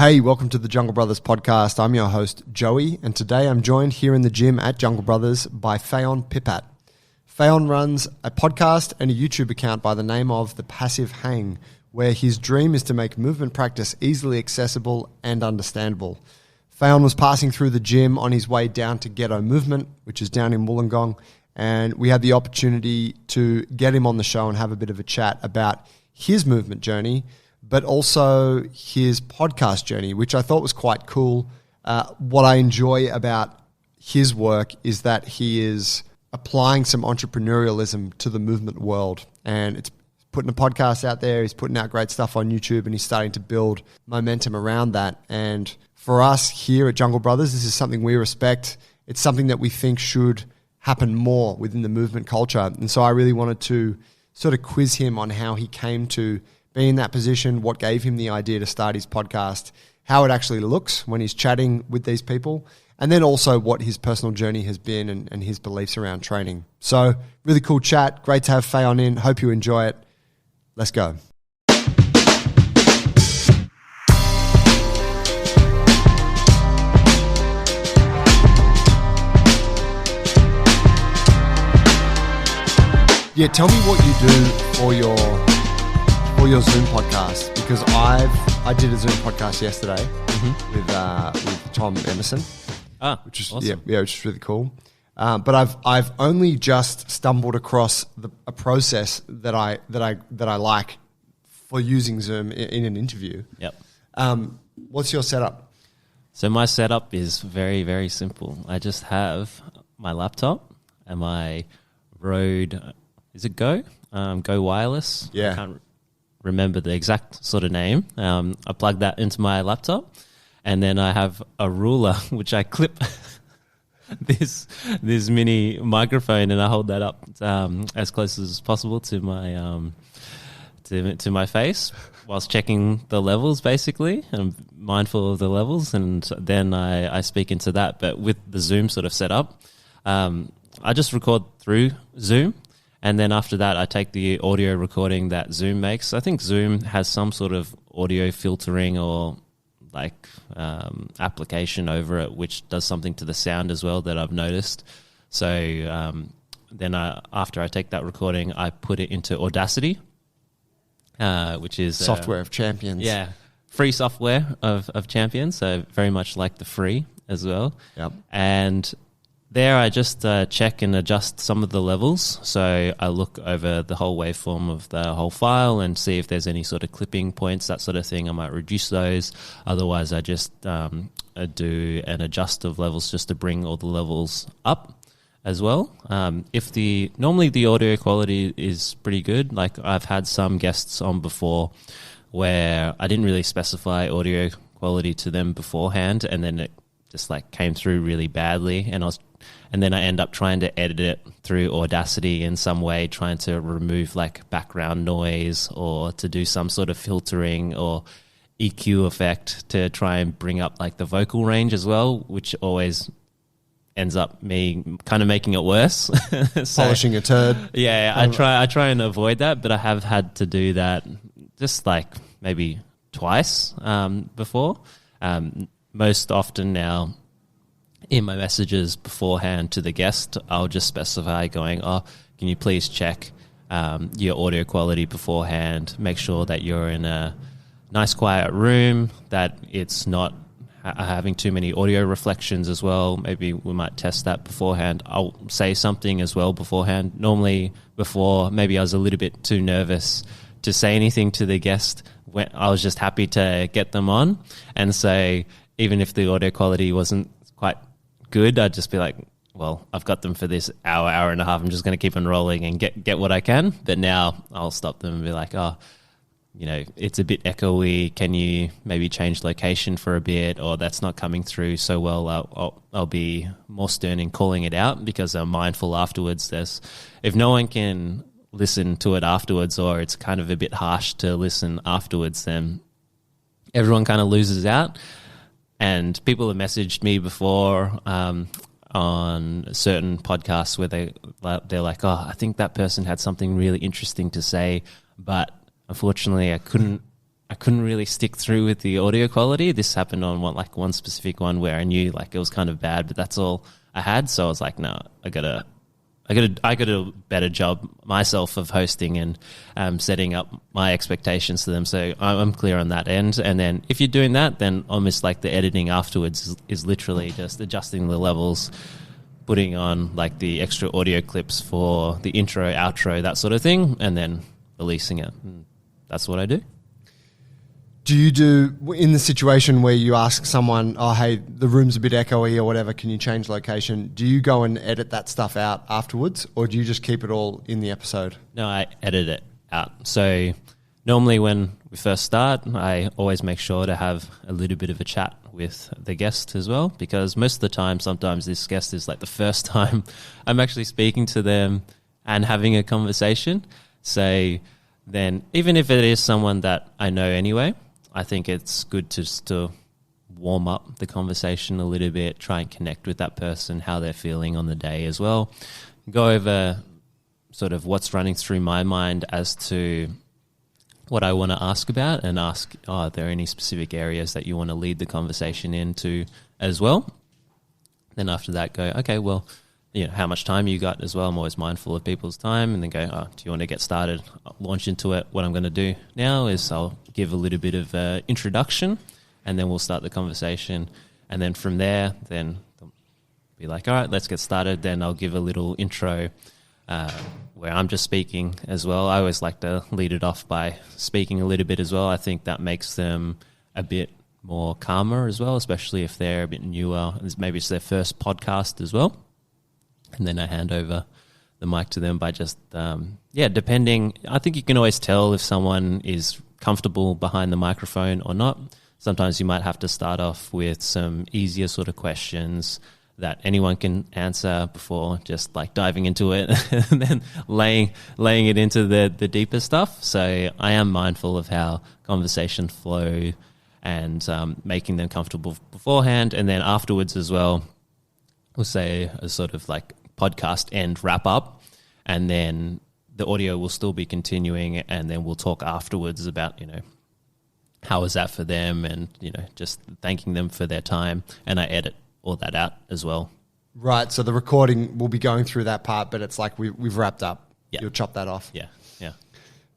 Hey, welcome to the Jungle Brothers podcast. I'm your host, Joey, and today I'm joined here in the gym at Jungle Brothers by Phaon Pipat. Phaon runs a podcast and a YouTube account by the name of The Passive Hang, where his dream is to make movement practice easily accessible and understandable. Phaon was passing through the gym on his way down to Ghetto Movement, which is down in Wollongong, and we had the opportunity to get him on the show and have a bit of a chat about his movement journey, but also his podcast journey, which I thought was quite cool. What I enjoy about his work is that he is applying some entrepreneurialism to the movement world, and it's putting a podcast out there, he's putting out great stuff on YouTube, and he's starting to build momentum around that. And for us here at Jungle Brothers, this is something we respect. It's something that we think should happen more within the movement culture. And so I really wanted to sort of quiz him on how he came to be in that position, what gave him the idea to start his podcast, how it actually looks when he's chatting with these people, and then also what his personal journey has been and his beliefs around training. So really cool chat. Great to have Phaon in. Hope you enjoy it. Let's go. Yeah, tell me what you do for your Zoom podcast, because I did a Zoom podcast yesterday with Tom Emerson, which is awesome. which is really cool. But I've only just stumbled across a process that I like for using Zoom in an interview. Yep. What's your setup? So my setup is very, very simple. I just have my laptop and my Rode, is it Go? Go Wireless. Yeah. I can't remember the exact sort of name. I plug that into my laptop, and then I have a ruler which I clip this mini microphone, and I hold that up as close as possible to my to my face whilst checking the levels. Basically, I'm mindful of the levels, and then I speak into that. But with the Zoom sort of setup, I just record through Zoom. And then after that, I take the audio recording that Zoom makes. I think Zoom has some sort of audio filtering or like application over it, which does something to the sound as well that I've noticed. So then after I take that recording, I put it into Audacity, which is Software of champions. Yeah, free software of champions. So very much like the free as well. Yep. And there I just check and adjust some of the levels. So I look over the whole waveform of the whole file and see if there's any sort of clipping points, that sort of thing. I might reduce those. Otherwise, I just do an adjust of levels just to bring all the levels up as well. Normally the audio quality is pretty good. Like I've had some guests on before where I didn't really specify audio quality to them beforehand, and then it just like came through really badly, and then I end up trying to edit it through Audacity in some way, trying to remove like background noise or to do some sort of filtering or EQ effect to try and bring up like the vocal range as well, which always ends up me kind of making it worse. So, Polishing a turd. Yeah, I try and avoid that, but I have had to do that just like maybe twice before. Most often now, in my messages beforehand to the guest, I'll just specify going, can you please check your audio quality beforehand, make sure that you're in a nice quiet room, that it's not having too many audio reflections as well. Maybe we might test that beforehand. I'll say something as well beforehand. Normally before, maybe I was a little bit too nervous to say anything to the guest when I was just happy to get them on, and so even if the audio quality wasn't quite good, I'd just be like, well, I've got them for this hour and a half. I'm just going to keep on rolling and get what I can. But now I'll stop them and be like, it's a bit echoey. Can you maybe change location for a bit? Or that's not coming through so well. I'll be more stern in calling it out, because I'm mindful afterwards. If no one can listen to it afterwards, or it's kind of a bit harsh to listen afterwards, then everyone kind of loses out. And people have messaged me before on certain podcasts where they're like, I think that person had something really interesting to say, but unfortunately I couldn't I couldn't really stick through with the audio quality. This happened on one specific one where I knew like it was kind of bad, but that's all I had. So I was like, no, I got a better job myself of hosting and setting up my expectations to them. So I'm clear on that end. And then if you're doing that, then almost like the editing afterwards is literally just adjusting the levels, putting on like the extra audio clips for the intro, outro, that sort of thing, and then releasing it. And that's what I do. Do you do, in the situation where you ask someone, oh, hey, the room's a bit echoey or whatever, can you change location? Do you go and edit that stuff out afterwards, or do you just keep it all in the episode? No, I edit it out. So normally when we first start, I always make sure to have a little bit of a chat with the guest as well, because most of the time, sometimes this guest is like the first time I'm actually speaking to them and having a conversation. So then even if it is someone that I know anyway, I think it's good to warm up the conversation a little bit, try and connect with that person, how they're feeling on the day as well. Go over sort of what's running through my mind as to what I want to ask about, and ask, are there any specific areas that you want to lead the conversation into as well? Then after that, go, okay, well, how much time you got as well. I'm always mindful of people's time, and then go, do you want to get started? I'll launch into it. What I'm going to do now is I'll give a little bit of introduction, and then we'll start the conversation. And then from there, then they'll be like, all right, let's get started. Then I'll give a little intro where I'm just speaking as well. I always like to lead it off by speaking a little bit as well. I think that makes them a bit more calmer as well, especially if they're a bit newer. Maybe it's their first podcast as well. And then I hand over the mic to them by just, depending. I think you can always tell if someone is comfortable behind the microphone or not. Sometimes you might have to start off with some easier sort of questions that anyone can answer before just like diving into it and then laying it into the deeper stuff. So I am mindful of how conversations flow and making them comfortable beforehand. And then afterwards as well, we'll say a sort of like podcast end wrap up, and then the audio will still be continuing, and then we'll talk afterwards about, how was that for them, and, just thanking them for their time. And I edit all that out as well. Right. So the recording will be going through that part, but it's like we've wrapped up. Yeah. You'll chop that off. Yeah.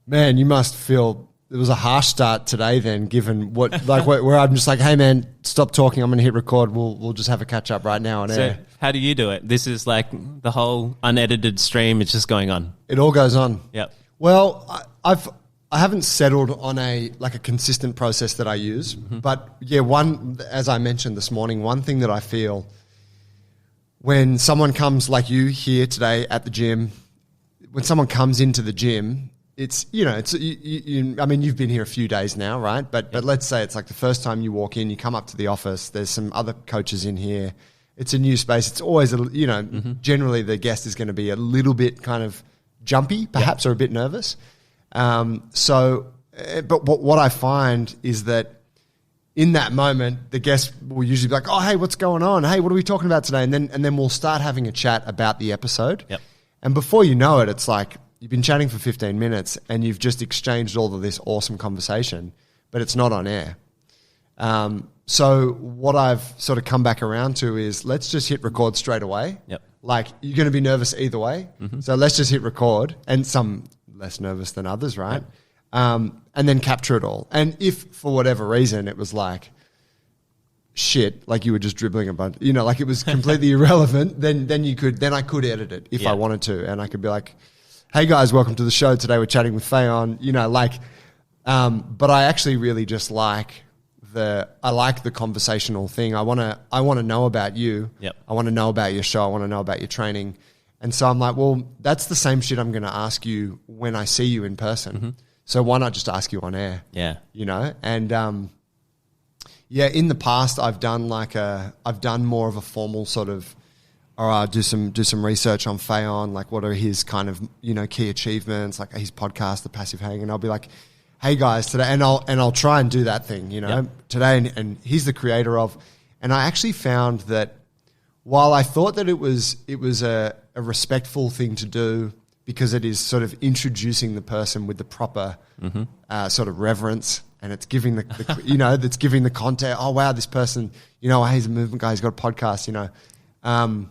Man, you must feel it was a harsh start today then, given where I'm just like, hey man, stop talking. I'm going to hit record. We'll just have a catch up right now on air. How do you do it? This is like the whole unedited stream. It's just going on. It all goes on. Yep. Well, I haven't settled on a consistent process that I use, but yeah, as I mentioned this morning, one thing that I feel when someone comes like you here today at the gym, when someone comes into the gym, it's, I mean, you've been here a few days now, right? But let's say it's like the first time you walk in, you come up to the office, there's some other coaches in here. It's a new space. It's always, generally the guest is going to be a little bit kind of jumpy, perhaps, or a bit nervous. But what I find is that in that moment, the guest will usually be like, oh, hey, what's going on? Hey, what are we talking about today? And then we'll start having a chat about the episode. Yep. And before you know it, it's like you've been chatting for 15 minutes and you've just exchanged all of this awesome conversation, but it's not on air. So what I've sort of come back around to is let's just hit record straight away. Yep. Like you're going to be nervous either way. So let's just hit record, and some less nervous than others, right? Yep. And then capture it all. And if for whatever reason it was like shit, like you were just dribbling a bunch, like it was completely irrelevant, then I could edit it if I wanted to. And I could be like, hey guys, welcome to the show. Today we're chatting with Fayon, but I actually really just like the conversational thing. I want to know about you. Yep. I want to know about your show. I want to know about your training. And so I'm like, well, that's the same shit I'm going to ask you when I see you in person. So why not just ask you on air? Yeah. And in the past I've done more of a formal sort of, all right, do some research on Fayon, like what are his kind of, key achievements, like his podcast, The Passive Hang, and I'll be like, hey guys, today, and I'll try and do that thing, today, and he's the creator of, and I actually found that while I thought that it was a respectful thing to do because it is sort of introducing the person with the proper sort of reverence, and it's giving the you know, that's giving the context. Oh wow, this person, you know, he's a movement guy, he's got a podcast, you know.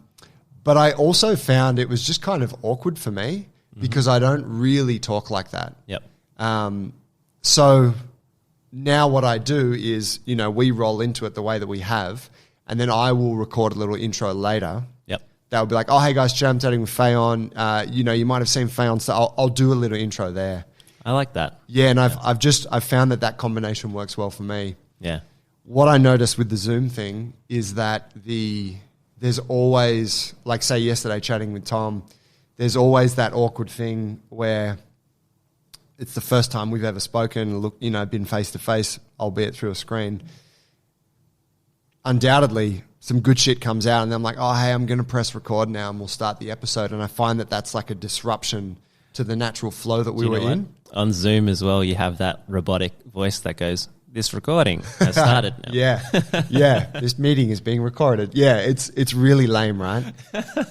But I also found it was just kind of awkward for me because I don't really talk like that. Yep. So now what I do is, you know, we roll into it the way that we have, and then I will record a little intro later. Yep. They'll be like, oh, hey guys, I'm chatting with Fayon. You know, you might have seen Fayon, so I'll do a little intro there. I like that. Yeah, and I've found that combination works well for me. Yeah. What I noticed with the Zoom thing is that there's always, like say yesterday chatting with Tom, there's always that awkward thing where it's the first time we've ever spoken, look, you know, been face to face, albeit through a screen. Undoubtedly, some good shit comes out, and then I'm like, oh, hey, I'm going to press record now, and we'll start the episode. And I find that that's like a disruption to the natural flow that we were in. On Zoom as well, you have that robotic voice that goes, this recording has started now. Yeah. This meeting is being recorded. Yeah, it's really lame, right?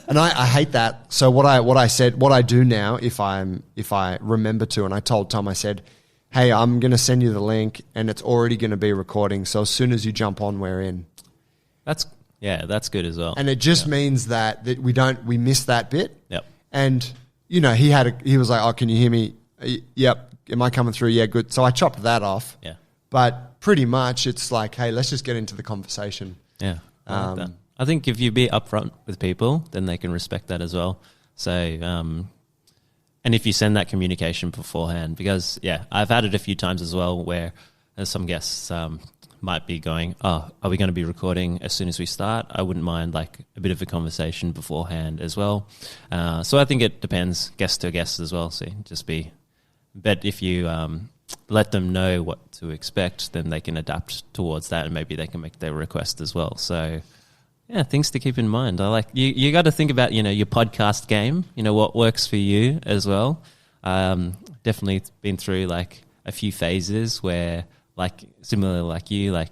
And I hate that. So what I do now, if I remember to, and I told Tom, I said, hey, I'm going to send you the link, and it's already going to be recording. So as soon as you jump on, we're in. That's good as well. And it just means that we miss that bit. Yep. And you know, he was like, oh, can you hear me? Yep. Am I coming through? Yeah, good. So I chopped that off. Yeah. But pretty much it's like, hey, let's just get into the conversation. Yeah, I like that. I think if you be upfront with people, then they can respect that as well. So, and if you send that communication beforehand, because, yeah, I've had it a few times as well where some guests might be going, oh, are we going to be recording as soon as we start? I wouldn't mind like a bit of a conversation beforehand as well. So I think it depends guest to guest as well. So but if you let them know what to expect, then they can adapt towards that, and maybe they can make their request as well. So, yeah, things to keep in mind. I like you got to think about, you know, your podcast game, you know, what works for you as well. Definitely been through like a few phases where, like, similar like you, like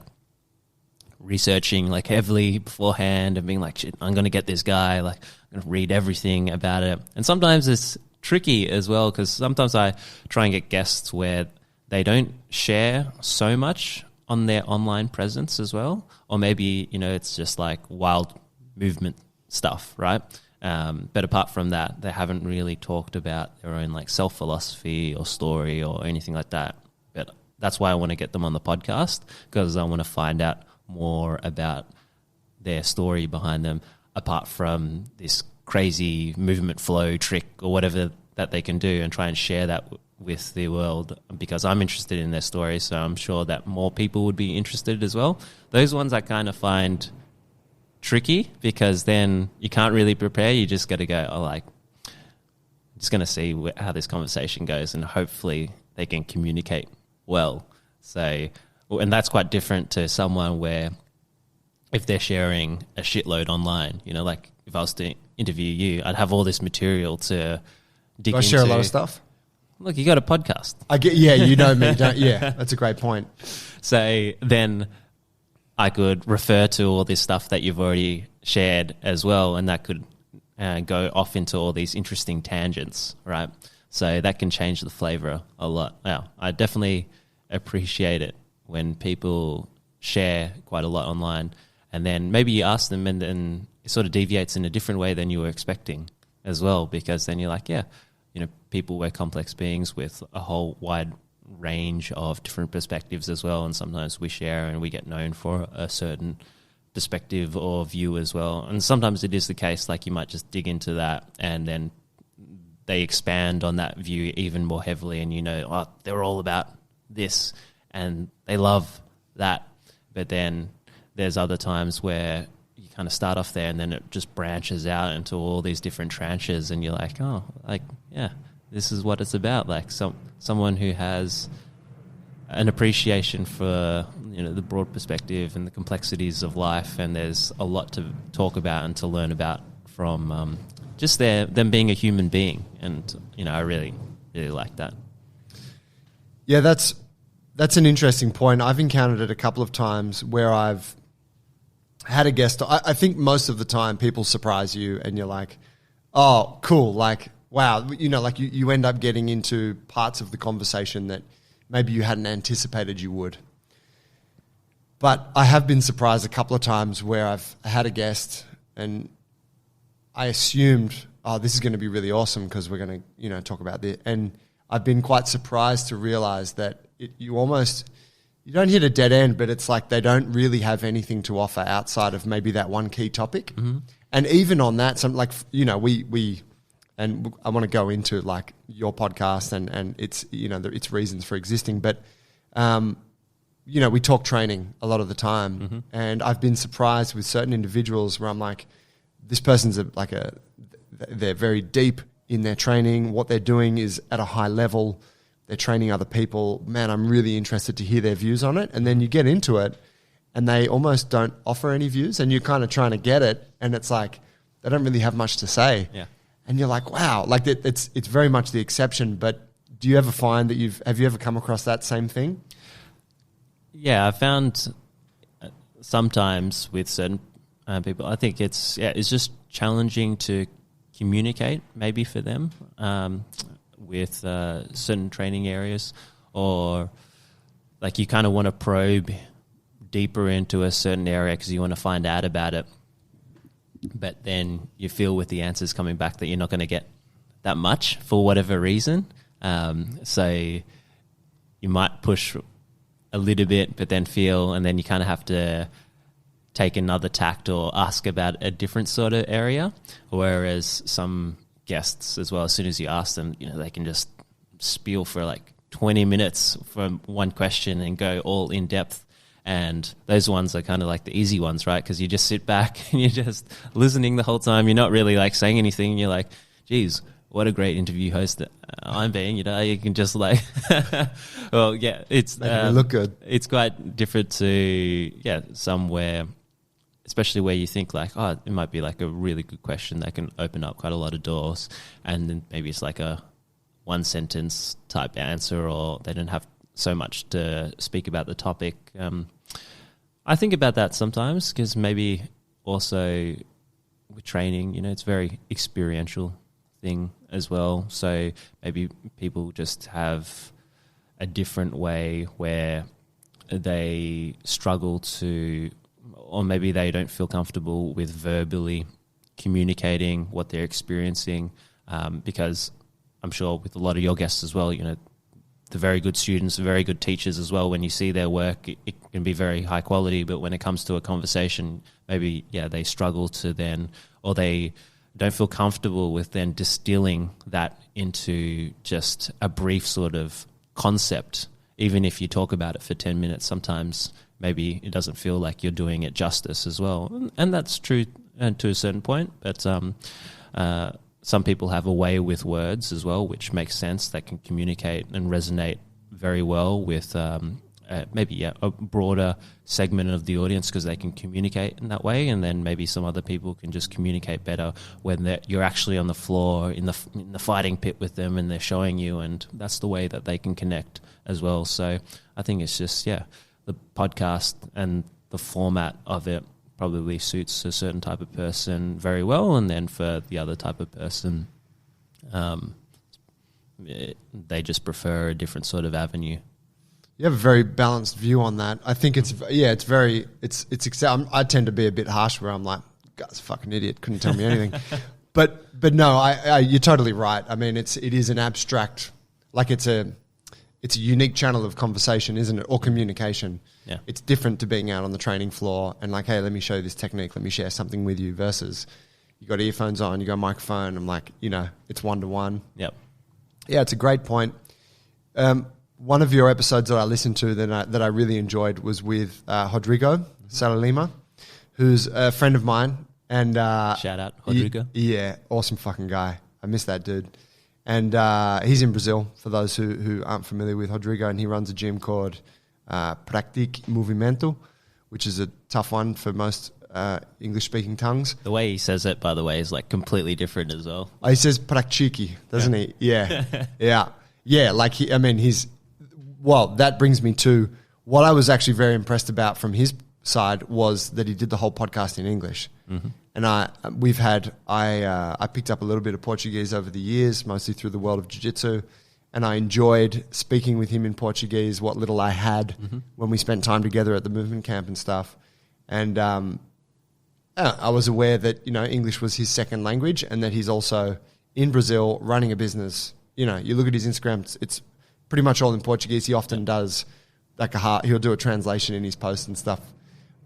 researching like heavily beforehand and being like, shit, I'm going to get this guy, like I'm going to read everything about it. And sometimes it's tricky as well, because sometimes I try and get guests where they don't share so much on their online presence as well. Or maybe, you know, it's just like wild movement stuff, right? But apart from that, they haven't really talked about their own like self-philosophy or story or anything like that. But that's why I want to get them on the podcast, because I want to find out more about their story behind them, apart from this crazy movement flow trick or whatever that they can do, and try and share that with the world, because I'm interested in their story, so I'm sure that more people would be interested as well. Those ones I kind of find tricky, because then you can't really prepare. You just got to go, oh, like, I'm just going to see how this conversation goes, and hopefully they can communicate well. So, and that's quite different to someone where if they're sharing a shitload online, you know, like if I was to interview you, I'd have all this material to dig into. I share a lot of stuff. Look, you got a podcast. Yeah, you know me, don't you? Yeah, that's a great point. So then I could refer to all this stuff that you've already shared as well, and that could go off into all these interesting tangents, right? So that can change the flavor a lot. Now, I definitely appreciate it when people share quite a lot online, and then maybe you ask them and then it sort of deviates in a different way than you were expecting as well, because then you're like, yeah, you know, people were complex beings with a whole wide range of different perspectives as well, and sometimes we share and we get known for a certain perspective or view as well. And sometimes it is the case, like you might just dig into that and then they expand on that view even more heavily, and you know, oh, they're all about this and they love that. But then there's other times where you kind of start off there and then it just branches out into all these different tranches, and you're like, oh, like, yeah, this is what it's about. Like someone who has an appreciation for, you know, the broad perspective and the complexities of life, and there's a lot to talk about and to learn about from just them being a human being. And, you know, I really, really like that. Yeah, that's an interesting point. I've encountered it a couple of times where I've had a guest. I think most of the time people surprise you and you're like, oh, cool. Like, wow, like you end up getting into parts of the conversation that maybe you hadn't anticipated you would. But I have been surprised a couple of times where I've had a guest and I assumed, oh, this is going to be really awesome because we're going to, talk about this. And I've been quite surprised to realize that you don't hit a dead end, but it's like they don't really have anything to offer outside of maybe that one key topic. Mm-hmm. And even on that, some and I want to go into like your podcast and its, its reasons for existing, but, we talk training a lot of the time, mm-hmm. and I've been surprised with certain individuals where I'm like, this person's they're very deep in their training. What they're doing is at a high level. They're training other people. Man, I'm really interested to hear their views on it. And then you get into it and they almost don't offer any views and you're kind of trying to get it. And it's like, they don't really have much to say. Yeah. And you're like, wow, like it's very much the exception. But do you ever find that have you ever come across that same thing? Yeah, I found sometimes with certain people, I think it's just challenging to communicate maybe for them with certain training areas, or like you kind of want to probe deeper into a certain area because you want to find out about it. But then you feel with the answers coming back that you're not going to get that much for whatever reason. So you might push a little bit, but then and then you kind of have to take another tact or ask about a different sort of area. Whereas some guests as well, as soon as you ask them, they can just spiel for like 20 minutes from one question and go all in depth. And those ones are kind of like the easy ones, right? Because you just sit back and you're just listening the whole time. You're not really like saying anything. You're like, geez, what a great interview host that I'm being. You can just like, well, yeah, it's making it look good. It's quite different to somewhere, especially where you think like, oh, it might be like a really good question that can open up quite a lot of doors, and then maybe it's like a one sentence type answer, or they don't have so much to speak about the topic. I think about that sometimes because maybe also with training, it's very experiential thing as well. So maybe people just have a different way where they struggle to, or maybe they don't feel comfortable with verbally communicating what they're experiencing, because I'm sure with a lot of your guests as well, the very good students, very good teachers as well, when you see their work, it can be very high quality, but when it comes to a conversation, maybe, they struggle to then, or they don't feel comfortable with then distilling that into just a brief sort of concept. Even if you talk about it for 10 minutes, sometimes maybe it doesn't feel like you're doing it justice as well. And that's true to a certain point, but some people have a way with words as well, which makes sense, that can communicate and resonate very well with maybe a broader segment of the audience because they can communicate in that way. And then maybe some other people can just communicate better when you're actually on the floor in the fighting pit with them and they're showing you, and that's the way that they can connect as well. So I think it's just, the podcast and the format of it probably suits a certain type of person very well, and then for the other type of person, they just prefer a different sort of avenue. You have a very balanced view on that. I think I tend to be a bit harsh where I'm like, guy's a fucking idiot, couldn't tell me anything. but no, you're totally right. I mean, it is an abstract, like it's a unique channel of conversation, isn't it? Or communication. Yeah. It's different to being out on the training floor and like, hey, let me show you this technique. Let me share something with you versus you got earphones on, you got a microphone. I'm like, it's one-to-one. Yep. Yeah, it's a great point. One of your episodes that I listened to that I really enjoyed was with Rodrigo Salalima, who's a friend of mine. And shout out, Rodrigo. Awesome fucking guy. I miss that dude. And he's in Brazil, for those who aren't familiar with Rodrigo, and he runs a gym called Practique Movimento, which is a tough one for most English-speaking tongues. The way he says it, by the way, is like completely different as well. Oh, he says practique, doesn't he? Yeah. Yeah, like that brings me to what I was actually very impressed about from his side was that he did the whole podcast in English. And I picked up a little bit of Portuguese over the years, mostly through the world of jiu-jitsu. And I enjoyed speaking with him in Portuguese, what little I had when we spent time together at the movement camp and stuff. And I was aware that, English was his second language and that he's also in Brazil running a business. You look at his Instagram, it's pretty much all in Portuguese. He often does he'll do a translation in his posts and stuff.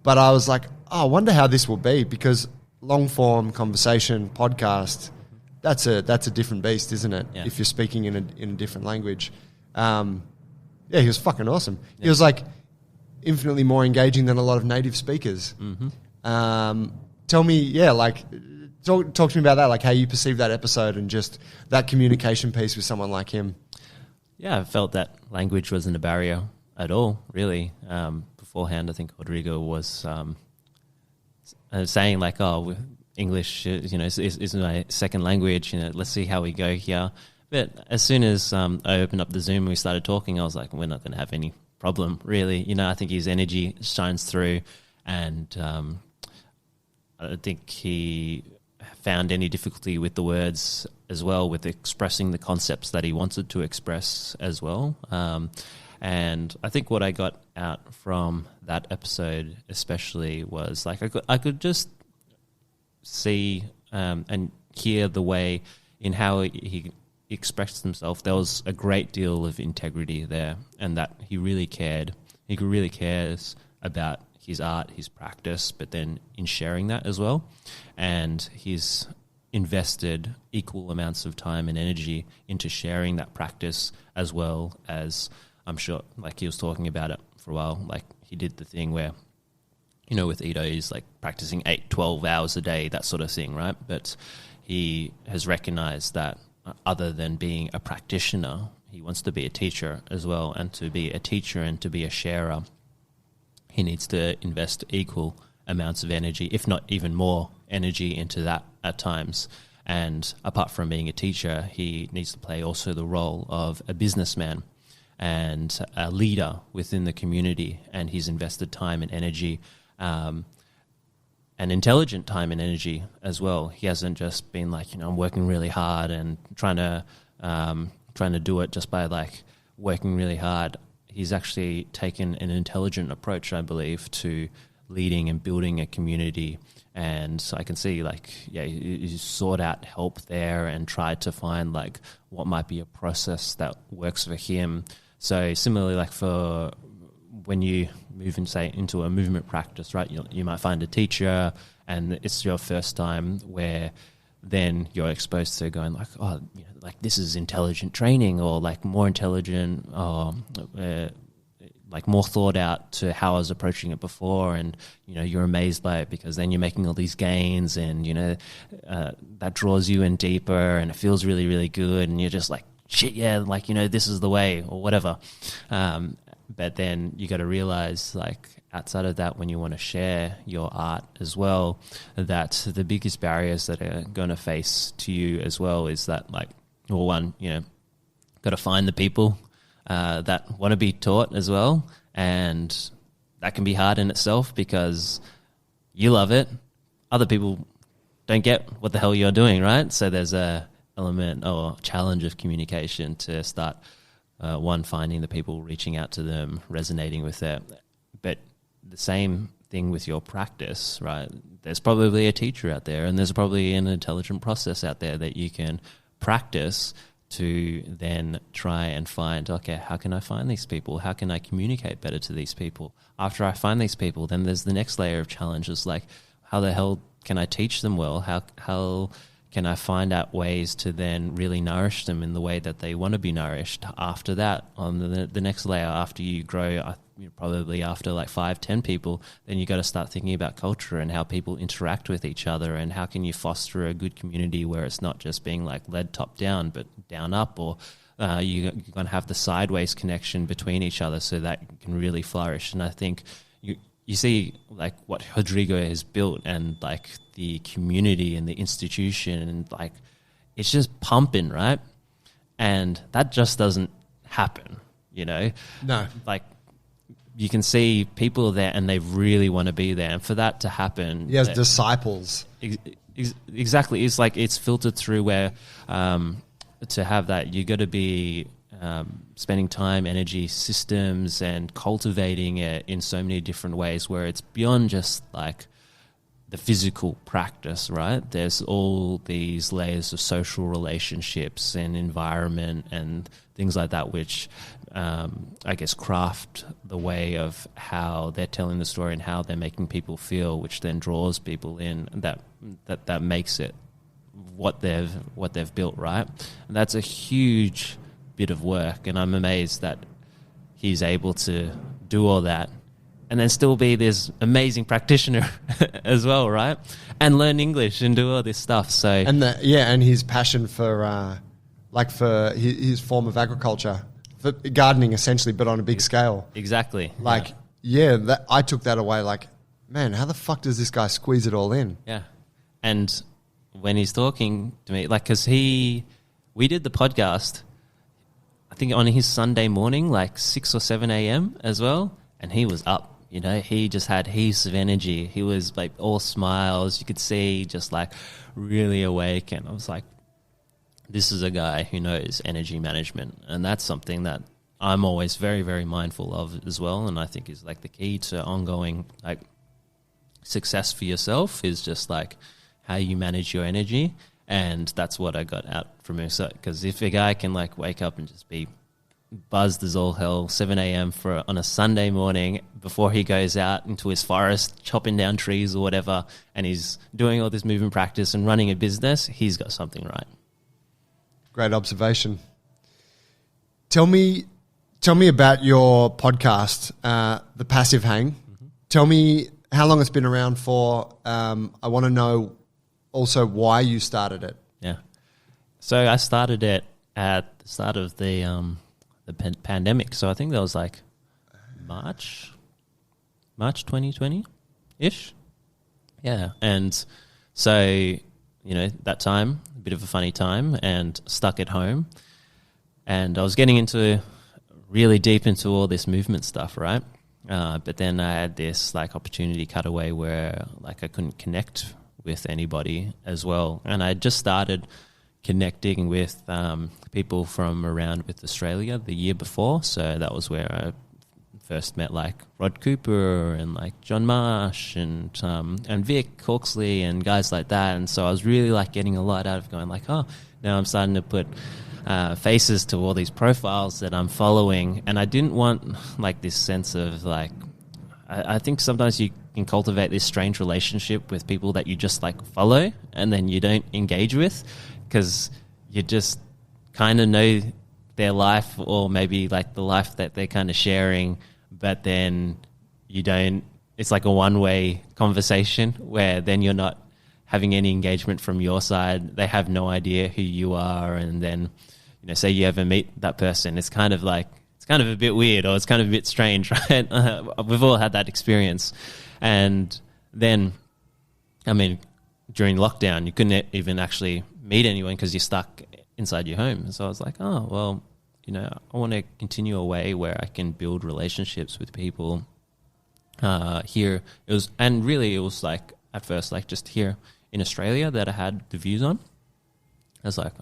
But I was like, I wonder how this will be, because long form conversation, podcast, that's a different beast, isn't it? Yeah. If you're speaking in a different language. He was fucking awesome. Yeah. He was infinitely more engaging than a lot of native speakers. Tell me, talk to me about that, how you perceive that episode and just that communication piece with someone like him. Yeah, I felt that language wasn't a barrier at all, really. Beforehand, I think Rodrigo was saying English, is my second language. Let's see how we go here. But as soon as I opened up the Zoom and we started talking, I was like, we're not going to have any problem, really. I think his energy shines through, and I don't think he found any difficulty with the words as well, with expressing the concepts that he wanted to express as well. And I think what I got out from that episode especially was I could just see and hear the way in how he expressed himself. There was a great deal of integrity there, and that he really cared. He really cares about his art, his practice, but then in sharing that as well. And he's invested equal amounts of time and energy into sharing that practice, as well as, I'm sure, he was talking about it for a while, he did the thing where, with Ido, he's practicing 8-12 hours a day, that sort of thing, right? But he has recognized that other than being a practitioner, he wants to be a teacher as well. And to be a teacher and to be a sharer, he needs to invest equal amounts of energy, if not even more energy, into that at times. And apart from being a teacher, he needs to play also the role of a businessman and a leader within the community. And he's invested time and energy, and intelligent time and energy as well. He hasn't just been I'm working really hard and trying to do it just by working really hard. He's actually taken an intelligent approach, I believe, to leading and building a community. And so I can see he sought out help there and tried to find what might be a process that works for him. So similarly, for when you move into a movement practice, right, you might find a teacher and it's your first time, where then you're exposed to going this is intelligent training, or more intelligent, or more thought out to how I was approaching it before. And, you're amazed by it, because then you're making all these gains, and, that draws you in deeper, and it feels really, really good. And you're just shit, yeah, this is the way, or whatever. But then you got to realize, outside of that, when you want to share your art as well, that the biggest barriers that are going to face to you as well is that, one, got to find the people that want to be taught as well. And that can be hard in itself, because you love it. Other people don't get what the hell you're doing, right? So there's a element or challenge of communication to start, one, finding the people, reaching out to them, resonating with them. But the same thing with your practice, right? There's probably a teacher out there, and there's probably an intelligent process out there that you can practice to then try and find, okay, how can I find these people? How can I communicate better to these people? After I find these people, then there's the next layer of challenges, how the hell can I teach them well? How can I find out ways to then really nourish them in the way that they want to be nourished? After that, on the next layer, after you grow, probably after 5-10 people, then you got to start thinking about culture and how people interact with each other, and how can you foster a good community where it's not just being led top down, but down up, or you're going to have the sideways connection between each other, so that can really flourish. And I think you see what Rodrigo has built, and the community and the institution, and it's just pumping, right? And that just doesn't happen, No. you can see people there and they really want to be there. And for that to happen... He has disciples. Exactly. It's like it's filtered through where to have that, you got to be spending time, energy, systems, and cultivating it in so many different ways where it's beyond just like the physical practice, right? There's all these layers of social relationships and environment and things like that, which I guess craft the way of how they're telling the story and how they're making people feel, which then draws people in. That makes it what they've built, right? And that's a huge bit of work, and I'm amazed that he's able to do all that and then still be this amazing practitioner as well, right? And learn English and do all this stuff. So and his passion for for his form of agriculture, for gardening essentially, but on a big scale. Exactly. I took that away. Like, man, how the fuck does this guy squeeze it all in? Yeah, and when he's talking to me, like, because we did the podcast, I think on his Sunday morning, like 6 or 7 a.m. as well, and he was up. You know, he just had heaps of energy. He was like all smiles. You could see just like really awake. And I was like, this is a guy who knows energy management. And that's something that I'm always very, very mindful of as well. And I think is like the key to ongoing like success for yourself is just like how you manage your energy. And that's what I got out from him. So, because if a guy can like wake up and just be buzzed as all hell, 7 a.m. on a Sunday morning before he goes out into his forest, chopping down trees or whatever, and he's doing all this movement practice and running a business, he's got something right. Great observation. Tell me about your podcast, The Passive Hang. Mm-hmm. Tell me how long it's been around for. I want to know also why you started it. Yeah. So I started it at the start of the pandemic. So I think that was like March 2020-ish. Yeah. And so, that time, a bit of a funny time, and stuck at home. And I was getting really deep into all this movement stuff, right? But then I had this like opportunity cut away where like I couldn't connect with anybody as well. And I just started connecting with people from around with Australia the year before. So that was where I first met like Rod Cooper and like John Marsh and Vic Hawksley and guys like that. And so I was really like getting a lot out of going like, oh, now I'm starting to put faces to all these profiles that I'm following. And I didn't want like this sense of like, I think sometimes you can cultivate this strange relationship with people that you just like follow and then you don't engage with, because you just kind of know their life or maybe like the life that they're kind of sharing, but then you don't, it's like a one-way conversation where then you're not having any engagement from your side. They have no idea who you are. And then, say you ever meet that person, it's kind of a bit weird or it's kind of a bit strange, right? We've all had that experience. And then, during lockdown, you couldn't even actually meet anyone because you're stuck inside your home. So I was like, oh, well, I want to continue a way where I can build relationships with people here. It was like at first like just here in Australia that I had the views on. I was like,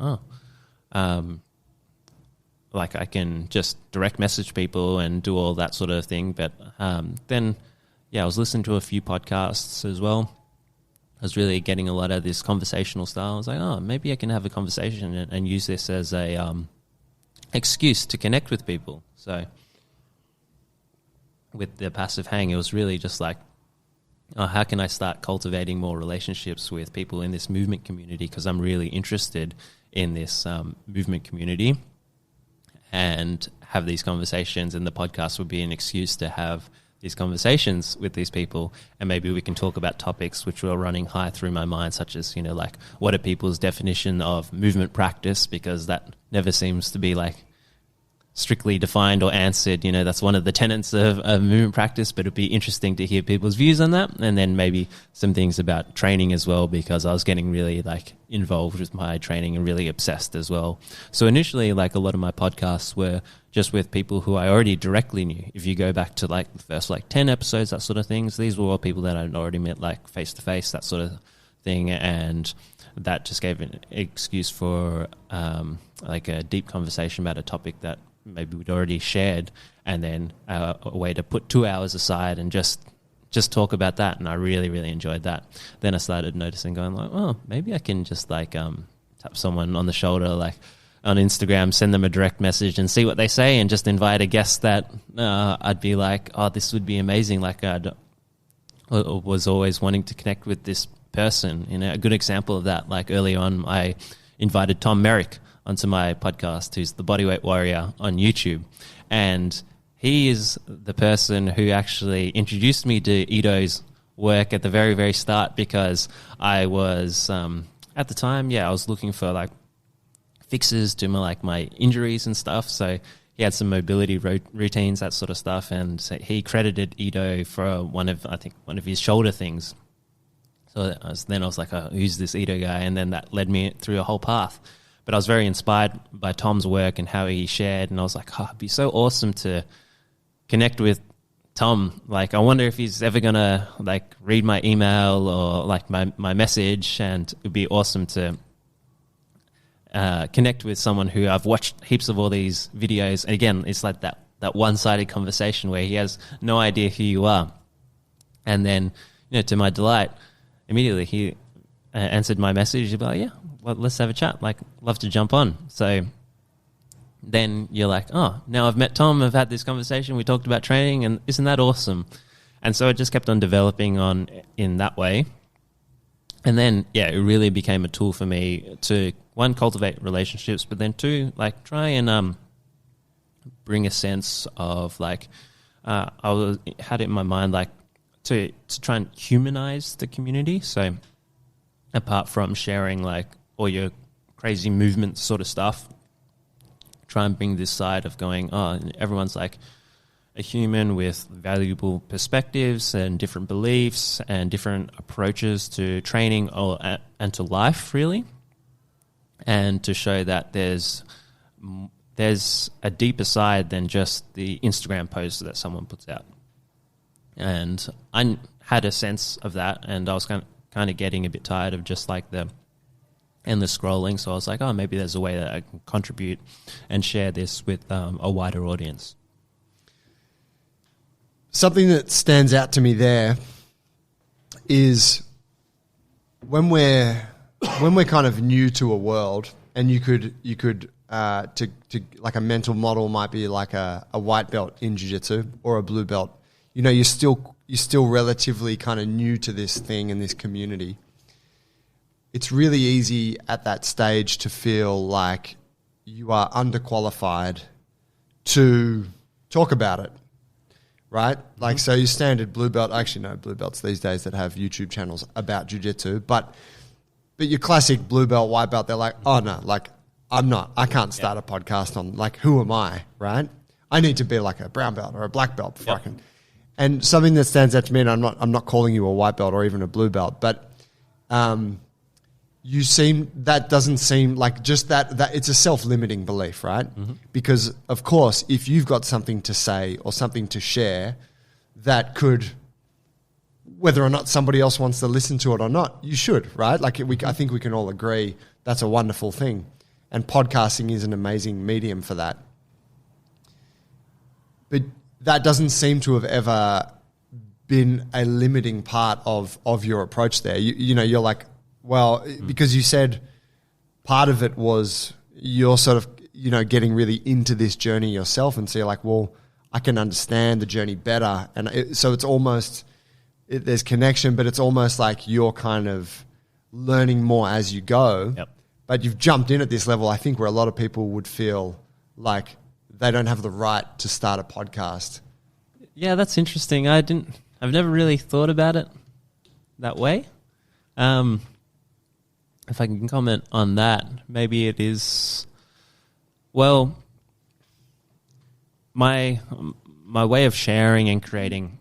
like I can just direct message people and do all that sort of thing. But then, I was listening to a few podcasts as well. I was really getting a lot of this conversational style. I was like, oh, maybe I can have a conversation and use this as a excuse to connect with people. So with the Passive Hang, it was really just like, oh, how can I start cultivating more relationships with people in this movement community? Because I'm really interested in this movement community and have these conversations, and the podcast would be an excuse to have these conversations with these people, and maybe we can talk about topics which were running high through my mind, such as, like what are people's definition of movement practice, because that never seems to be like strictly defined or answered. You know, that's one of the tenets of movement practice, but it'd be interesting to hear people's views on that. And then maybe some things about training as well, because I was getting really like involved with my training and really obsessed as well. So initially, like a lot of my podcasts were just with people who I already directly knew. If you go back to like the first like 10 episodes, that sort of things, these were all people that I'd already met like face to face, that sort of thing. And that just gave an excuse for like a deep conversation about a topic that maybe we'd already shared, and then a way to put 2 hours aside and just talk about that. And I really, really enjoyed that. Then I started noticing, going like, oh, maybe I can just like tap someone on the shoulder, like on Instagram, send them a direct message and see what they say, and just invite a guest that I'd be like, oh, this would be amazing. Like I was always wanting to connect with this person. You know, a good example of that, like early on, I invited Tom Merrick onto my podcast, who's the Bodyweight Warrior on YouTube. And he is the person who actually introduced me to Ido's work at the very, very start, because I was, at the time, I was looking for like fixes to my injuries and stuff. So he had some mobility routines, that sort of stuff. And so he credited Ido for one of his shoulder things. So I was like, oh, who's this Ido guy? And then that led me through a whole path. But I was very inspired by Tom's work and how he shared. And I was like, oh, it'd be so awesome to connect with Tom. Like, I wonder if he's ever going to like read my email or like my message. And it'd be awesome to connect with someone who I've watched heaps of all these videos. And again, it's like that one-sided conversation where he has no idea who you are. And then, you know, to my delight, immediately he answered my message. He'd be like, yeah, well, let's have a chat. Like, love to jump on. So then you're like, oh, now I've met Tom. I've had this conversation. We talked about training, and isn't that awesome? And so it just kept on developing on in that way. And then, it really became a tool for me to, one, cultivate relationships, but then two, like try and bring a sense of like, had it in my mind, like to try and humanize the community. So apart from sharing like all your crazy movement sort of stuff, try and bring this side of going, oh, everyone's like a human with valuable perspectives and different beliefs and different approaches to training and to life, really. And to show that there's a deeper side than just the Instagram post that someone puts out. And I had a sense of that, and I was kind of getting a bit tired of just like the endless scrolling. So I was like, oh, maybe there's a way that I can contribute and share this with a wider audience. Something that stands out to me there is when we're kind of new to a world, and you could to like a mental model might be like a white belt in jiu-jitsu or a blue belt. You know, you're still relatively kind of new to this thing and this community. It's really easy at that stage to feel like you are underqualified to talk about it, right? Like, so your standard blue belt, actually no blue belts these days that have YouTube channels about jiu-jitsu, but your classic blue belt, white belt, they're like, oh no, like I can't start a podcast on, like, who am I, right? I need to be like a brown belt or a black belt before I can. And something that stands out to me, and I'm not calling you a white belt or even a blue belt, but that doesn't seem like just that it's a self-limiting belief, right? Mm-hmm. Because of course, if you've got something to say or something to share that could, whether or not somebody else wants to listen to it or not, you should, right? Like I think we can all agree that's a wonderful thing. And podcasting is an amazing medium for that. But that doesn't seem to have ever been a limiting part of your approach there. You know, you're like, well, because you said part of it was you're sort of, you know, getting really into this journey yourself, and so you're like, well, I can understand the journey better. And so it's almost, there's connection, but it's almost like you're kind of learning more as you go. Yep. But you've jumped in at this level, I think, where a lot of people would feel like they don't have the right to start a podcast. Yeah, that's interesting. I've never really thought about it that way. If I can comment on that, maybe it is, well, my way of sharing and creating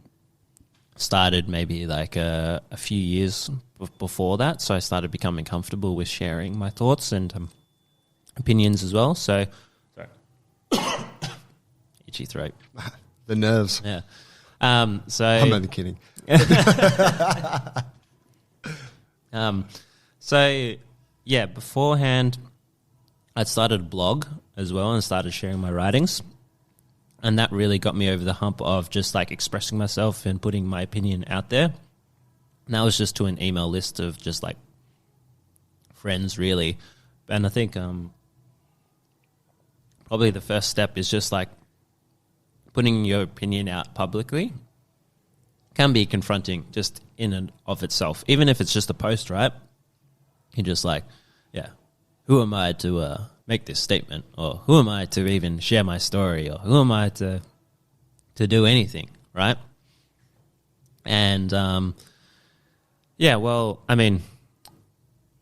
started maybe like a few years before that. So I started becoming comfortable with sharing my thoughts and opinions as well. So, sorry, itchy throat. The nerves. Yeah. So I'm only kidding. So yeah, beforehand, I'd started a blog as well and started sharing my writings. And that really got me over the hump of just like expressing myself and putting my opinion out there. And that was just to an email list of just like friends, really. And I think probably the first step is just like putting your opinion out publicly can be confronting just in and of itself. Even if it's just a post, right? You're just like, yeah, who am I to make this statement? Or who am I to even share my story? Or who am I to do anything, right? And, yeah, well, I mean,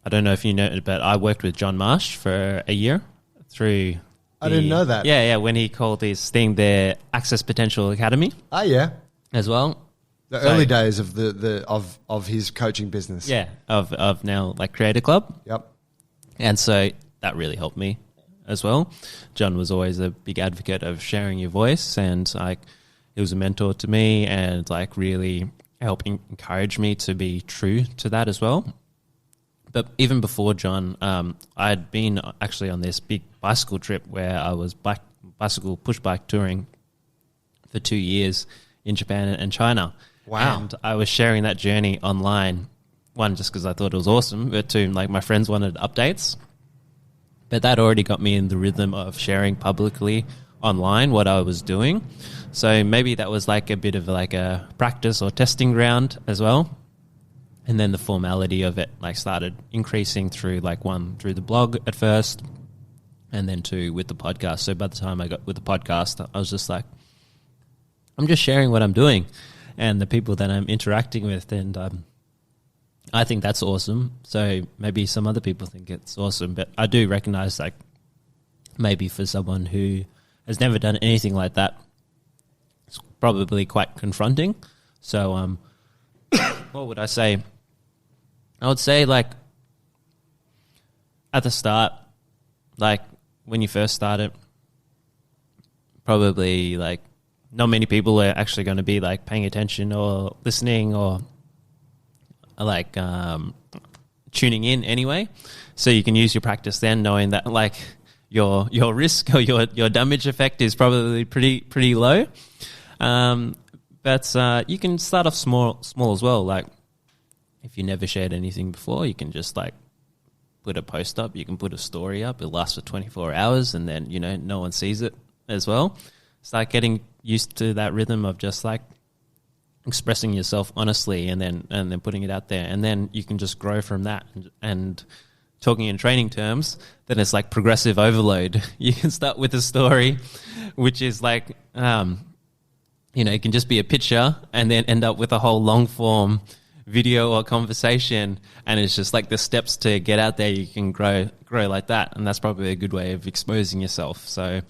I don't know if you know, but I worked with John Marsh for a year through... I didn't know that. Yeah, when he called his thing the Access Potential Academy. Oh, yeah. As well. The early days of of his coaching business. Yeah, of now like Creator Club. Yep. And so that really helped me as well. John was always a big advocate of sharing your voice, and like he was a mentor to me and like really helping encourage me to be true to that as well. But even before John, I'd been actually on this big bicycle trip where I was bicycle push bike touring for 2 years in Japan and China. Wow. And I was sharing that journey online, one, just because I thought it was awesome, but two, like my friends wanted updates. But that already got me in the rhythm of sharing publicly online what I was doing. So maybe that was like a bit of like a practice or testing ground as well. And then the formality of it like started increasing through like one, through the blog at first, and then two, with the podcast. So by the time I got with the podcast, I was just like, I'm just sharing what I'm doing and the people that I'm interacting with. And I think that's awesome. So maybe some other people think it's awesome, but I do recognize like maybe for someone who has never done anything like that, it's probably quite confronting. So what would I say? I would say like at the start, like when you first started, probably like not many people are actually going to be like paying attention or listening or like tuning in anyway. So you can use your practice then, knowing that like your risk or your damage effect is probably pretty low. But you can start off small as well. Like if you never shared anything before, you can just like put a post up. You can put a story up. It lasts for 24 hours, and then no one sees it as well. Start getting used to that rhythm of just like expressing yourself honestly, and then putting it out there, and then you can just grow from that. And talking in training terms, then it's like progressive overload. You can start with a story, which is like it can just be a picture, and then end up with a whole long form video or conversation, and it's just like the steps to get out there. You can grow like that, and that's probably a good way of exposing yourself. So,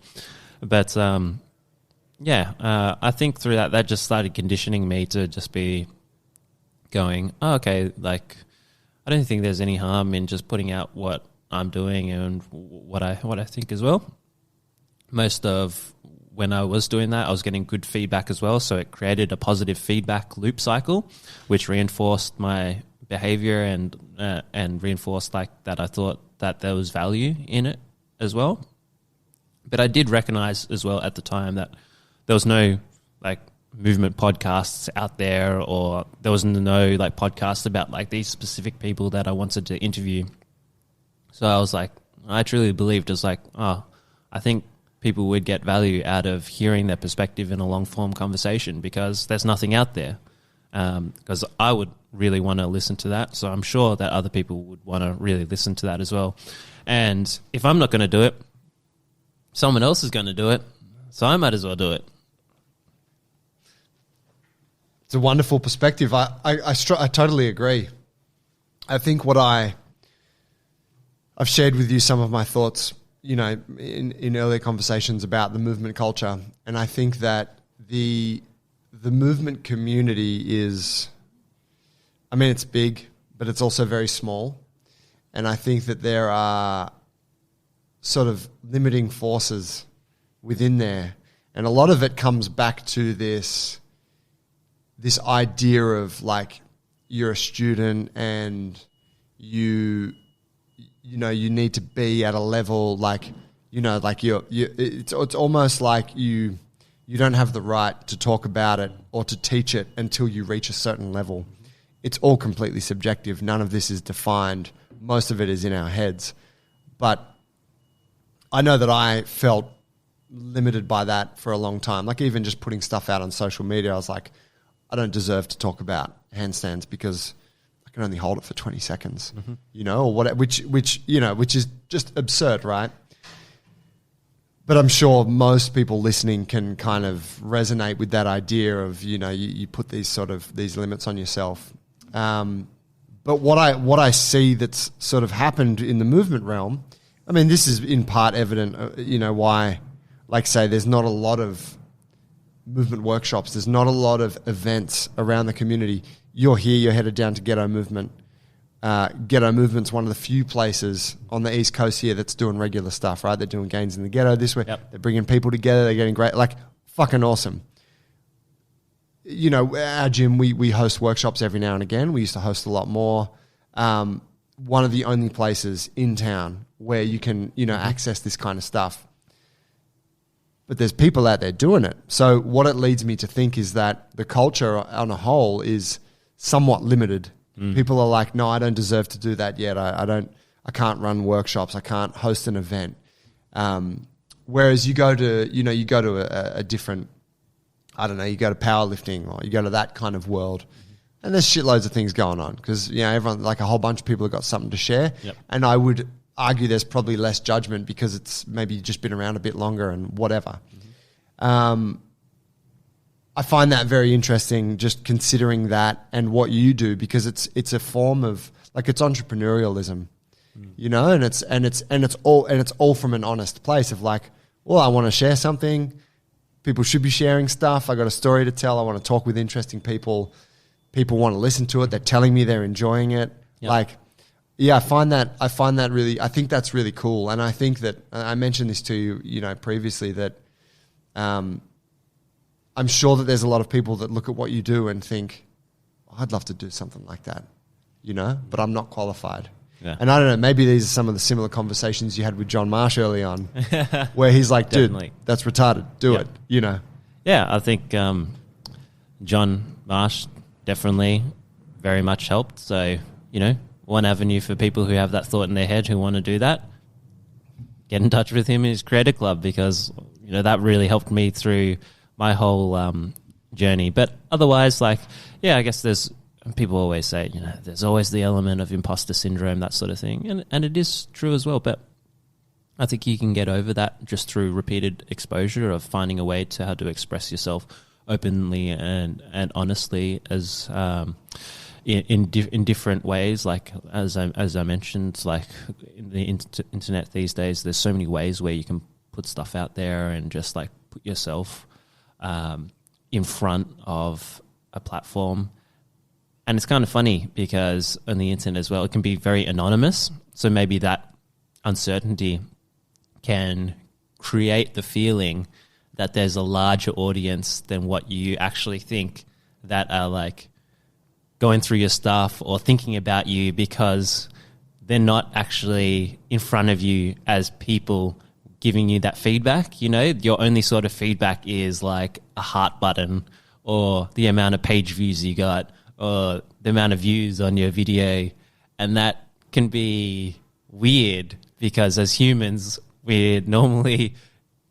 but I think through that just started conditioning me to just be going, oh, okay, like I don't think there's any harm in just putting out what I'm doing and what I think as well. Most of when I was doing that, I was getting good feedback as well, so it created a positive feedback loop cycle, which reinforced my behavior and reinforced like that I thought that there was value in it as well. But I did recognize as well at the time that there was no like movement podcasts out there, or there was no like podcasts about like these specific people that I wanted to interview. So I was like, I truly believed, it's like, oh, I think people would get value out of hearing their perspective in a long form conversation, because there's nothing out there. Because I would really want to listen to that. So I'm sure that other people would want to really listen to that as well. And if I'm not going to do it, someone else is going to do it. So I might as well do it. It's a wonderful perspective. I totally agree. I think I've shared with you some of my thoughts in earlier conversations about the movement culture, and I think that the movement community is, I mean, it's big, but it's also very small. And I think that there are sort of limiting forces within there. And a lot of it comes back to this idea of like, you're a student and you need to be at a level like, like it's almost like you don't have the right to talk about it or to teach it until you reach a certain level. It's all completely subjective. None of this is defined. Most of it is in our heads. But I know that I felt limited by that for a long time. Like even just putting stuff out on social media, I was like, I don't deserve to talk about handstands because I can only hold it for 20 seconds, or what, which is just absurd, right? But I'm sure most people listening can kind of resonate with that idea of, you put these limits on yourself. But what I see that's sort of happened in the movement realm, I mean, this is in part evident, why, like say, there's not a lot of movement workshops. There's not a lot of events around the community. You're here, you're headed down to Ghetto Movement. Ghetto Movement's one of the few places on the East Coast here that's doing regular stuff, right? They're doing gains in the ghetto this way. Yep. They're bringing people together. They're getting great, like fucking awesome. Our gym, we host workshops every now and again. We used to host a lot more. One of the only places in town where you can, access this kind of stuff. But there's people out there doing it. So what it leads me to think is that the culture on a whole is somewhat limited. People are like, no, I don't deserve to do that yet. I can't run workshops. I can't host an event. Whereas you go to, a different, I don't know, you go to powerlifting or you go to that kind of world and there's shitloads of things going on because, everyone, like a whole bunch of people have got something to share. Yep. And I would argue there's probably less judgment because it's maybe just been around a bit longer and whatever. I find that very interesting, just considering that and what you do, because it's a form of like it's entrepreneurialism, and it's all from an honest place of like, well, I want to share something. People should be sharing stuff. I got a story to tell. I want to talk with interesting people. People want to listen to it. They're telling me they're enjoying it. Yep. Like, yeah, I find that really, I think that's really cool. And I think that I mentioned this to you, previously that, I'm sure that there's a lot of people that look at what you do and think, I'd love to do something like that, but I'm not qualified. Yeah. And I don't know, maybe these are some of the similar conversations you had with John Marsh early on where he's like, dude, Definitely. that's retarded. Do it, Yeah, I think John Marsh definitely very much helped. So, one avenue for people who have that thought in their head who want to do that, get in touch with him in his Creator Club because, that really helped me through my whole journey. But otherwise, I guess there's people always say, there's always the element of imposter syndrome, that sort of thing. And it is true as well. But I think you can get over that just through repeated exposure of finding a way to how to express yourself openly and honestly as in different ways. Like as I mentioned, like in the internet these days, there's so many ways where you can put stuff out there and just like put yourself in front of a platform. And it's kind of funny because on the internet as well, it can be very anonymous. So maybe that uncertainty can create the feeling that there's a larger audience than what you actually think that are like going through your stuff or thinking about you because they're not actually in front of you as people giving you that feedback. Your only sort of feedback is like a heart button or the amount of page views you got or the amount of views on your video. And that can be weird because as humans, we're normally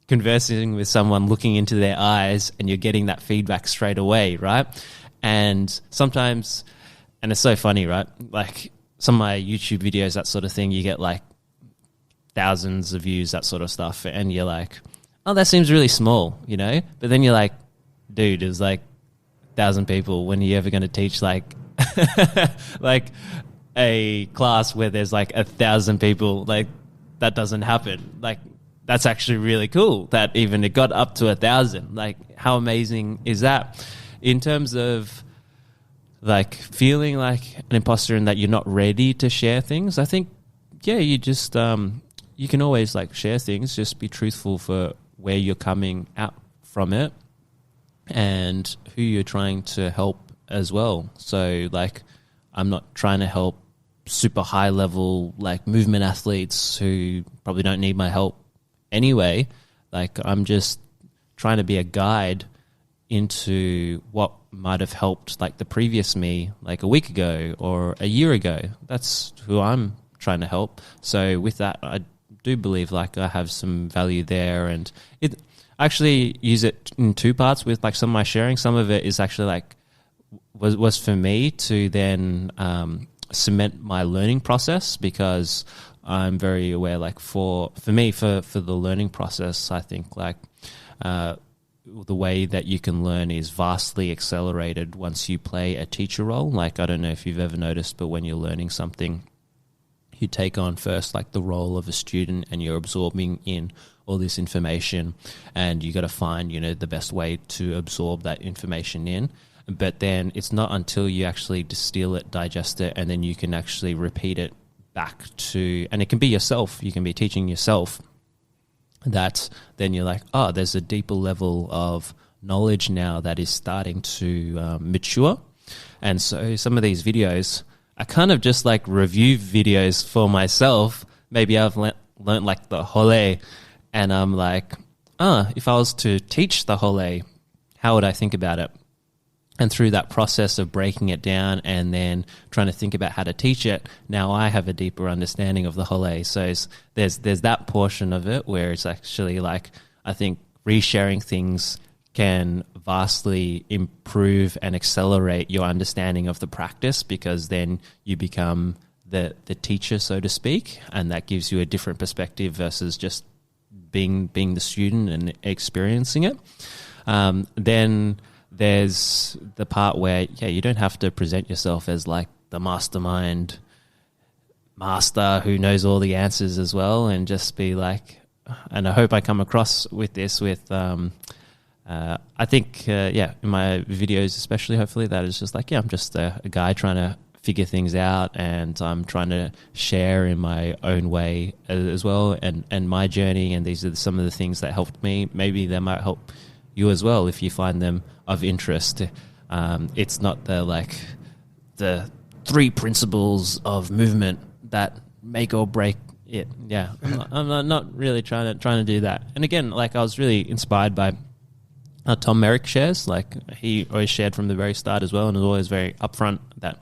conversing with someone looking into their eyes and you're getting that feedback straight away, right? And sometimes, and it's so funny, right? Like some of my YouTube videos, that sort of thing, you get like thousands of views, that sort of stuff. And you're like, oh, that seems really small, But then you're like, dude, there's like 1,000 people. When are you ever going to teach like like a class where there's like 1,000 people like that doesn't happen. Like, that's actually really cool that even it got up to 1,000. Like, how amazing is that? In terms of like feeling like an imposter and that you're not ready to share things, I think, yeah, you just, you can always like share things, just be truthful for where you're coming out from it and who you're trying to help as well. So like, I'm not trying to help super high level like movement athletes who probably don't need my help anyway. Like, I'm just trying to be a guide into what might have helped like the previous me like a week ago or a year ago. That's who I'm trying to help. So with that, I do believe like I have some value there, and it I actually use it in two parts with like some of my sharing. Some of it is actually like was for me to then cement my learning process, because I'm very aware like for me for the learning process, I think like the way that you can learn is vastly accelerated once you play a teacher role. Like, I don't know if you've ever noticed, but when you're learning something, you take on first like the role of a student and you're absorbing in all this information, and you got to find, you know, the best way to absorb that information in. But then it's not until you actually distill it, digest it, and then you can actually repeat it back to, and it can be yourself, you can be teaching yourself, that then you're like, oh, there's a deeper level of knowledge now that is starting to mature. And so some of these videos are kind of just like review videos for myself. Maybe I've learned like the Hole, and I'm like, if I was to teach the Hole, how would I think about it? And through that process of breaking it down and then trying to think about how to teach it, now I have a deeper understanding of the Hole. So there's that portion of it where it's actually like, I think resharing things can vastly improve and accelerate your understanding of the practice, because then you become the teacher, so to speak, and that gives you a different perspective versus just being the student and experiencing it. Then there's the part where, yeah, you don't have to present yourself as like the mastermind master who knows all the answers as well, and just be like, and I hope I come across with this with, I think, in my videos especially, hopefully, that is just like, yeah, I'm just a guy trying to figure things out, and I'm trying to share in my own way as well, and my journey, and these are some of the things that helped me. Maybe they might help you as well if you find them of interest. It's not the 3 principles of movement that make or break it. Yeah, I'm not really trying to do that. And again, like, I was really inspired by Tom Merrick shares. Like, he always shared from the very start as well, and was always very upfront that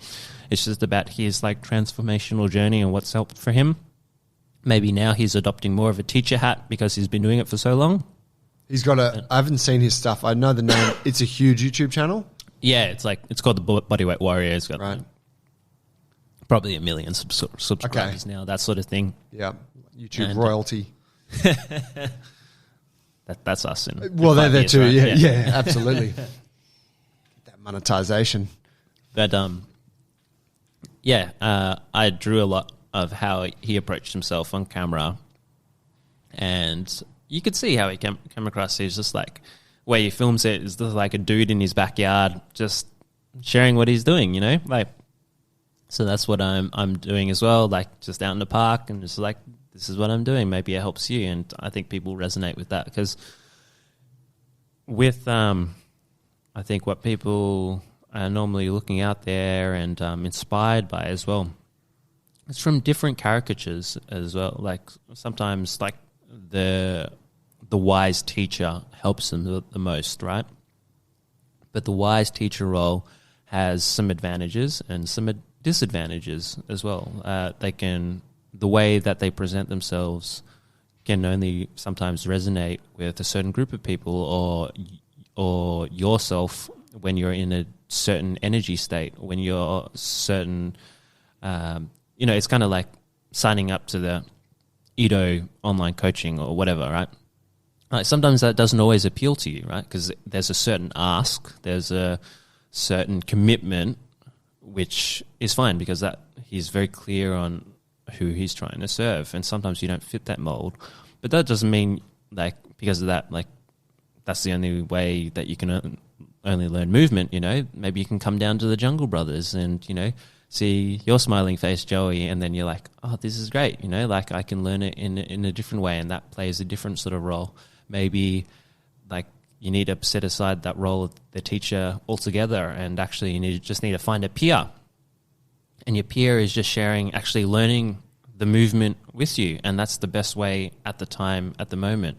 it's just about his like transformational journey and what's helped for him. Maybe now he's adopting more of a teacher hat because he's been doing it for so long. He's got I haven't seen his stuff. I know the name. It's a huge YouTube channel. Yeah, it's called the Bodyweight Warrior. It's got probably 1 million subscribers now, that sort of thing. Yeah, YouTube and royalty. That's us. Well, they're there too. Right? Yeah, absolutely. That monetization. But I drew a lot of how he approached himself on camera, and you could see how he came across. He's just like, where he films it is just like a dude in his backyard just sharing what he's doing, you know? Like, so that's what I'm doing as well, like just out in the park and just like, this is what I'm doing. Maybe it helps you. And I think people resonate with that, because with, I think what people are normally looking out there and inspired by as well, it's from different caricatures as well. Like, sometimes like the wise teacher helps them the most, right? But the wise teacher role has some advantages and some disadvantages as well. The way that they present themselves can only sometimes resonate with a certain group of people, or yourself when you're in a certain energy state, when you're certain, it's kind of like signing up to the Edo online coaching or whatever, right? Sometimes that doesn't always appeal to you, right? Because there's a certain ask, there's a certain commitment, which is fine because that he's very clear on who he's trying to serve. And sometimes you don't fit that mold. But that doesn't mean, like, because of that, like, that's the only way that you can only learn movement, you know. Maybe you can come down to the Jungle Brothers and, you know, see your smiling face, Joey, and then you're like, oh, this is great, you know, like I can learn it in a different way, and that plays a different sort of role. Maybe, like, you need to set aside that role of the teacher altogether, and actually you just need to find a peer. And your peer is just sharing, actually learning the movement with you, and that's the best way at the time, at the moment.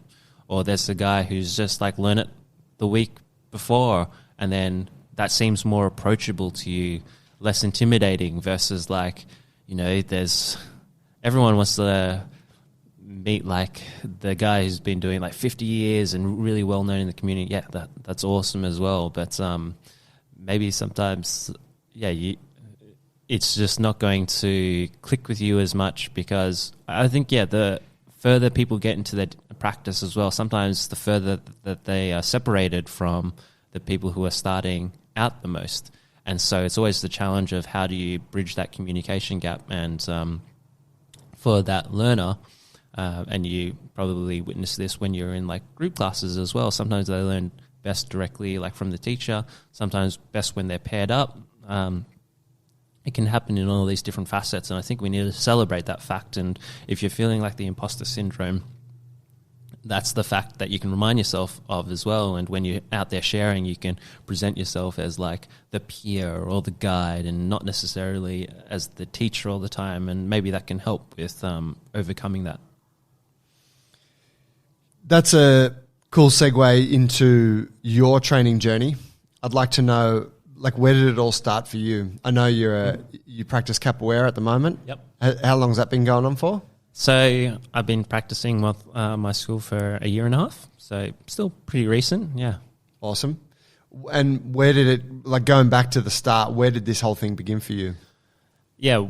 Or there's a guy who's just like learn it the week before, and then that seems more approachable to you, less intimidating, versus like, you know, everyone wants to meet like the guy who's been doing like 50 years and really well known in the community. Yeah, that's awesome as well. But maybe sometimes, it's just not going to click with you as much, because I think, the further people get into their practice as well, sometimes the further that they are separated from the people who are starting out the most. And so it's always the challenge of how do you bridge that communication gap. And for that learner, and you probably witness this when you're in like group classes as well, sometimes they learn best directly like from the teacher, sometimes best when they're paired up. It can happen in all these different facets, and I think we need to celebrate that fact. And if you're feeling like the imposter syndrome, that's the fact that you can remind yourself of as well. And when you're out there sharing, you can present yourself as like the peer or the guide, and not necessarily as the teacher all the time. And maybe that can help with overcoming that. That's a cool segue into your training journey. I'd like to know, like, where did it all start for you? I know you practice capoeira at the moment. Yep. How long has that been going on for? So I've been practicing with my school for a year and a half. So still pretty recent, yeah. Awesome. And where did it, like going back to the start, where did this whole thing begin for you? Yeah,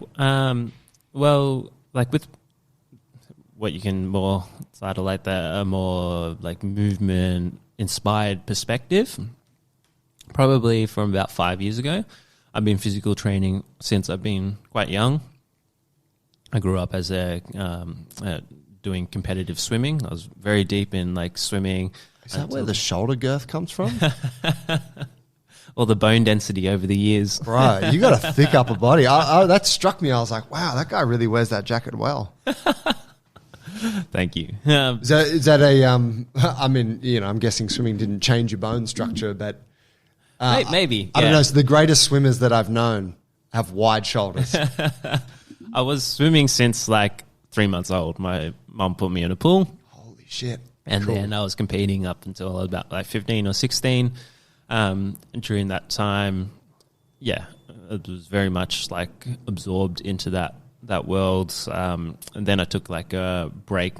well, like with what you can more title like that, a more like movement inspired perspective, probably from about 5 years ago. I've been physical training since I've been quite young. I grew up as doing competitive swimming. I was very deep in like swimming. Is that where the shoulder girth comes from? Or the bone density over the years. Right, you got a thick upper body. That struck me. I was like, wow, that guy really wears that jacket well. Thank you. Is that a? I mean, you know, I'm guessing swimming didn't change your bone structure, but maybe. I don't know. So the greatest swimmers that I've known have wide shoulders. I was swimming since like 3 months old. My mum put me in a pool. Holy shit! And cool. then I was competing up until I was about like 15 or 16. During that time, it was very much like absorbed into that world. And then I took like a break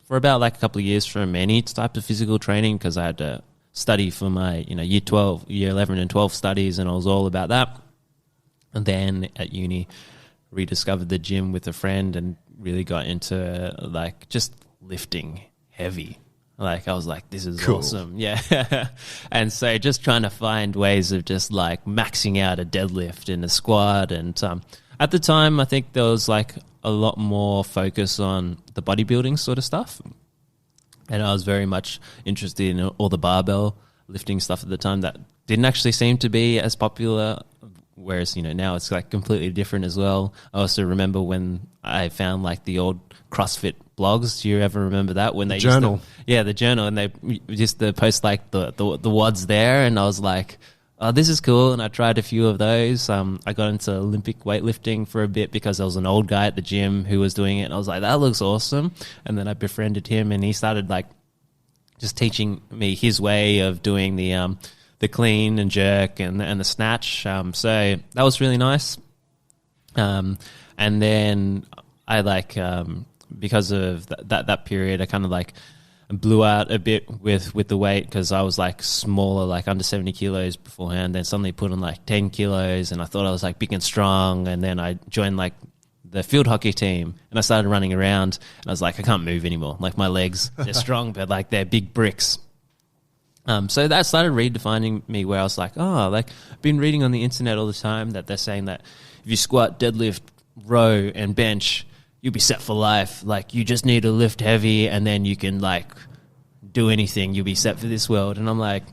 for about like a couple of years from any type of physical training, because I had to study for my year 11 and 12 studies, and I was all about that. And then at uni, rediscovered the gym with a friend and really got into like just lifting heavy. Like I was like, this is cool. Awesome. Yeah. And so just trying to find ways of just like maxing out a deadlift and a squat. And at the time, I think there was like a lot more focus on the bodybuilding sort of stuff. And I was very much interested in all the barbell lifting stuff at the time that didn't actually seem to be as popular. Whereas, now it's like completely different as well. I also remember when I found like the old CrossFit blogs. Do you ever remember that? When they journal. The journal, and they used to post like the WODs there, and I was like, oh, this is cool. And I tried a few of those. I got into Olympic weightlifting for a bit because there was an old guy at the gym who was doing it, and I was like, that looks awesome. And then I befriended him, and he started like just teaching me his way of doing the clean and jerk and the snatch. So that was really nice. And then I like, because of that period, I kind of like blew out a bit with the weight, because I was like smaller, like under 70 kilos beforehand, then suddenly put on like 10 kilos, and I thought I was like big and strong. And then I joined like the field hockey team, and I started running around, and I was like, I can't move anymore. Like my legs, they're strong, but like they're big bricks. So that started redefining me, where I was like, like I've been reading on the internet all the time that they're saying that if you squat, deadlift, row, and bench you'll be set for life. Like, you just need to lift heavy and then you can, like, do anything. You'll be set for this world. And I'm like,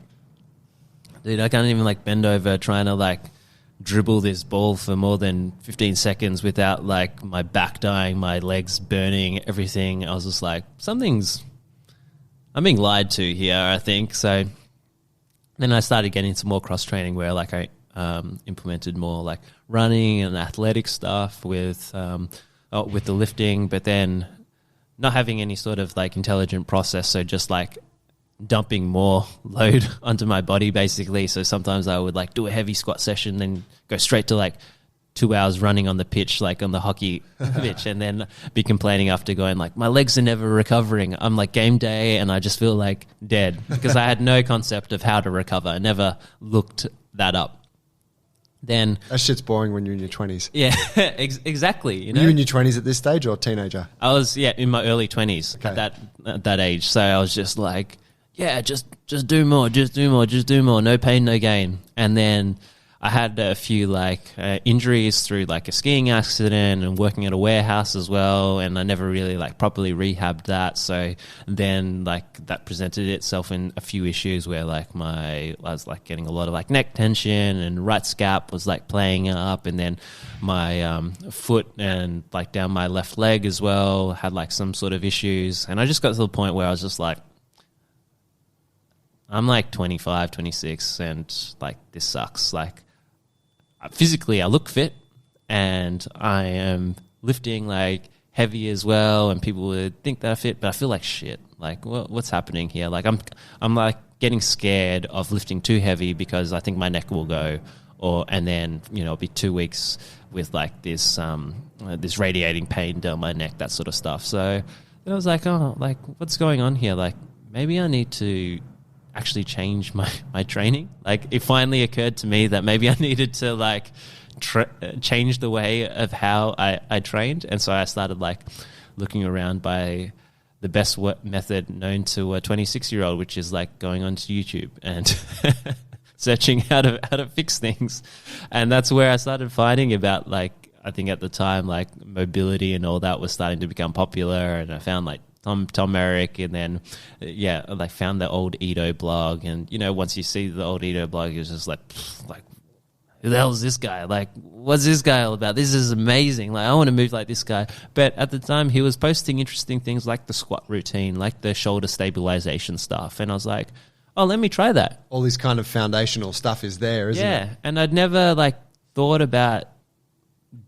dude, I can't even, like, bend over trying to, like, dribble this ball for more than 15 seconds without, like, my back dying, my legs burning, everything. I was just like, I'm being lied to here, I think. So then I started getting into more cross-training where, like, I implemented more, like, running and athletic stuff with the lifting, but then not having any sort of, like, intelligent process, so just, like, dumping more load onto my body, basically. So sometimes I would, like, do a heavy squat session, then go straight to, like, 2 hours running on the pitch, like on the hockey pitch, and then be complaining after going, like, my legs are never recovering. I'm like, game day, and I just feel like dead because I had no concept of how to recover. I never looked that up. Then that shit's boring when you're in your 20s. Yeah, exactly. You know? Were you in your 20s at this stage or teenager? I was, in my early 20s okay. at that age. So I was just like, yeah, just do more, no pain, no gain. And then I had a few, like, injuries through, like, a skiing accident and working at a warehouse as well, and I never really, like, properly rehabbed that. So then, like, that presented itself in a few issues where, like, I was, like, getting a lot of, like, neck tension, and right scap was, like, playing up, and then my foot and, like, down my left leg as well had, like, some sort of issues. And I just got to the point where I was just like, I'm, like, 25, 26, and, like, this sucks. Like, physically I look fit and I am lifting, like, heavy as well, and people would think that I fit, but I feel like shit. Like, what's happening here? Like, I'm like getting scared of lifting too heavy because I think my neck will go, and then, you know, it'll be 2 weeks with, like, this radiating pain down my neck, that sort of stuff. So then I was like, oh, like, what's going on here? Like, maybe I need to actually change my training. Like, it finally occurred to me that maybe I needed to, like, change the way of how I trained. And so I started, like, looking around by the best method known to a 26-year-old, which is, like, going onto YouTube and searching how to fix things. And that's where I started finding about, like, I think at the time, like, mobility and all that was starting to become popular, and I found, like, Tom Merrick, and then, like, found the old Edo blog. And, you know, once you see the old Edo blog, it's just like, who the hell is this guy? Like, what's this guy all about? This is amazing. Like, I want to move like this guy. But at the time, he was posting interesting things like the squat routine, like the shoulder stabilization stuff. And I was like, oh, let me try that. All this kind of foundational stuff is there, isn't it? Yeah, and I'd never, like, thought about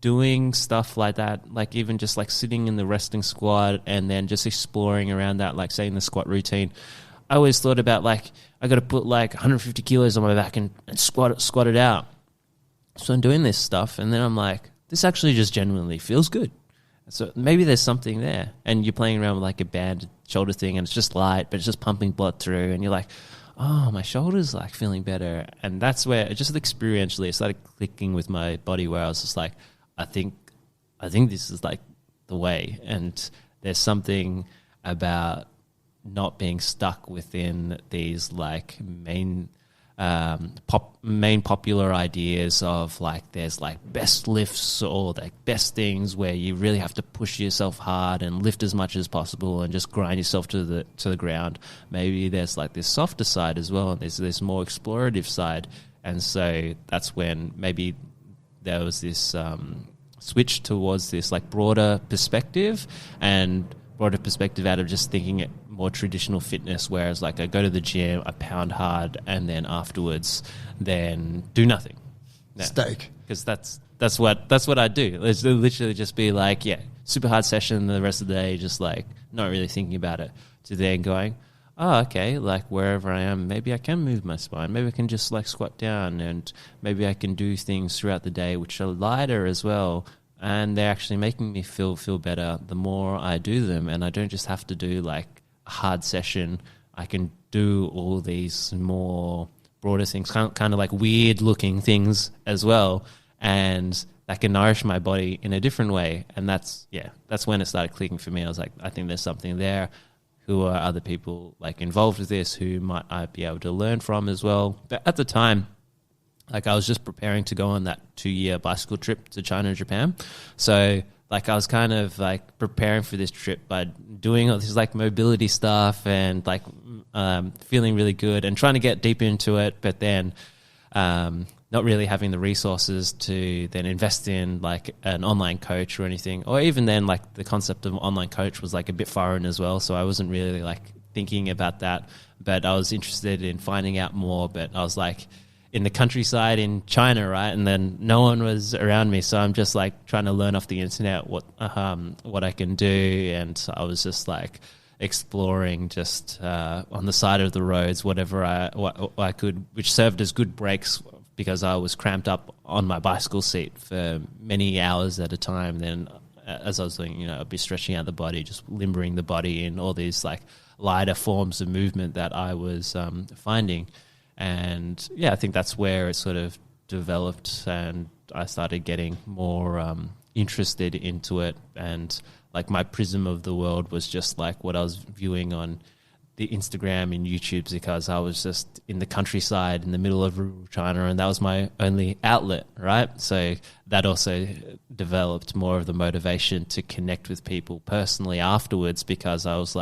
doing stuff like that, like, even just, like, sitting in the resting squat and then just exploring around that, like, say in the squat routine. I always thought about, like, I got to put, like, 150 kilos on my back and squat it out. So I'm doing this stuff, and then I'm like, this actually just genuinely feels good. So maybe there's something there. And you're playing around with, like, a band shoulder thing, and it's just light, but it's just pumping blood through, and you're like, oh, my shoulder's, like, feeling better. And that's where it just experientially it started clicking with my body, where I was just like, I think this is, like, the way. And there's something about not being stuck within these, like, main popular ideas of, like, there's, like, best lifts or, like, best things where you really have to push yourself hard and lift as much as possible and just grind yourself to the ground. Maybe there's, like, this softer side as well, and there's this more explorative side. And so that's when maybe there was this switch towards this, like, broader perspective out of just thinking it more traditional fitness, whereas, like, I go to the gym, I pound hard, and then afterwards then do nothing. Steak. Because that's what I do. It's literally just be like, yeah, super hard session the rest of the day, just, like, not really thinking about it, to then going, oh, okay, like, wherever I am, maybe I can move my spine. Maybe I can just, like, squat down, and maybe I can do things throughout the day which are lighter as well. And they're actually making me feel better the more I do them. And I don't just have to do, like, a hard session. I can do all these more broader things, kind of like weird looking things as well. And that can nourish my body in a different way. And that's when it started clicking for me. I was like, I think there's something there. Who are other people, like, involved with this who might I be able to learn from as well? But at the time, like, I was just preparing to go on that 2-year bicycle trip to China and Japan. So like I was kind of like preparing for this trip by doing all this like mobility stuff and like feeling really good and trying to get deep into it, but then not really having the resources to then invest in like an online coach or anything, or even then like the concept of online coach was like a bit foreign as well. So I wasn't really like thinking about that, but I was interested in finding out more. But I was like in the countryside in China, right? And then no one was around me. So I'm just like trying to learn off the internet what I can do. And I was just like exploring just on the side of the roads, whatever I could, which served as good breaks because I was cramped up on my bicycle seat for many hours at a time. Then as I was doing, I'd be stretching out the body, just limbering the body in all these like lighter forms of movement that I was finding. And yeah, I think that's where it sort of developed, and I started getting more interested into it. And like my prism of the world was just like what I was viewing on the Instagram and YouTube, because I was just in the countryside in the middle of rural China, and that was my only outlet, right? So that also developed more of the motivation to connect with people personally afterwards, because I was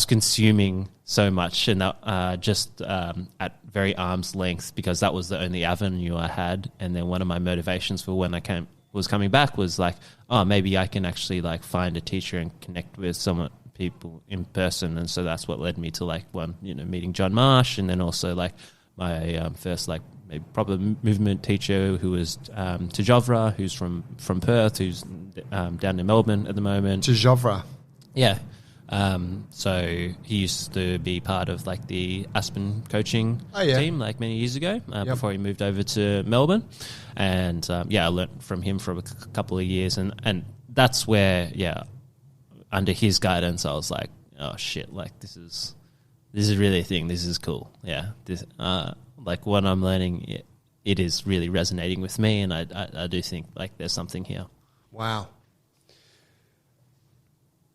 consuming so much, and that, just at very arm's length, because that was the only avenue I had. And then one of my motivations for when I was coming back was like, oh, maybe I can actually like find a teacher and connect with people in person. And so that's what led me to like meeting John Marsh, and then also like my first like maybe proper movement teacher, who was Tejovra, who's from Perth, who's down in Melbourne at the moment. Tejovra. Yeah. So he used to be part of like the Aspen coaching team like many years ago before he moved over to Melbourne. And I learned from him for a couple of years, and that's where under his guidance I was like, oh shit, like this is really a thing. This is cool. Yeah. This like what I'm learning, it is really resonating with me, and I do think like there's something here. Wow.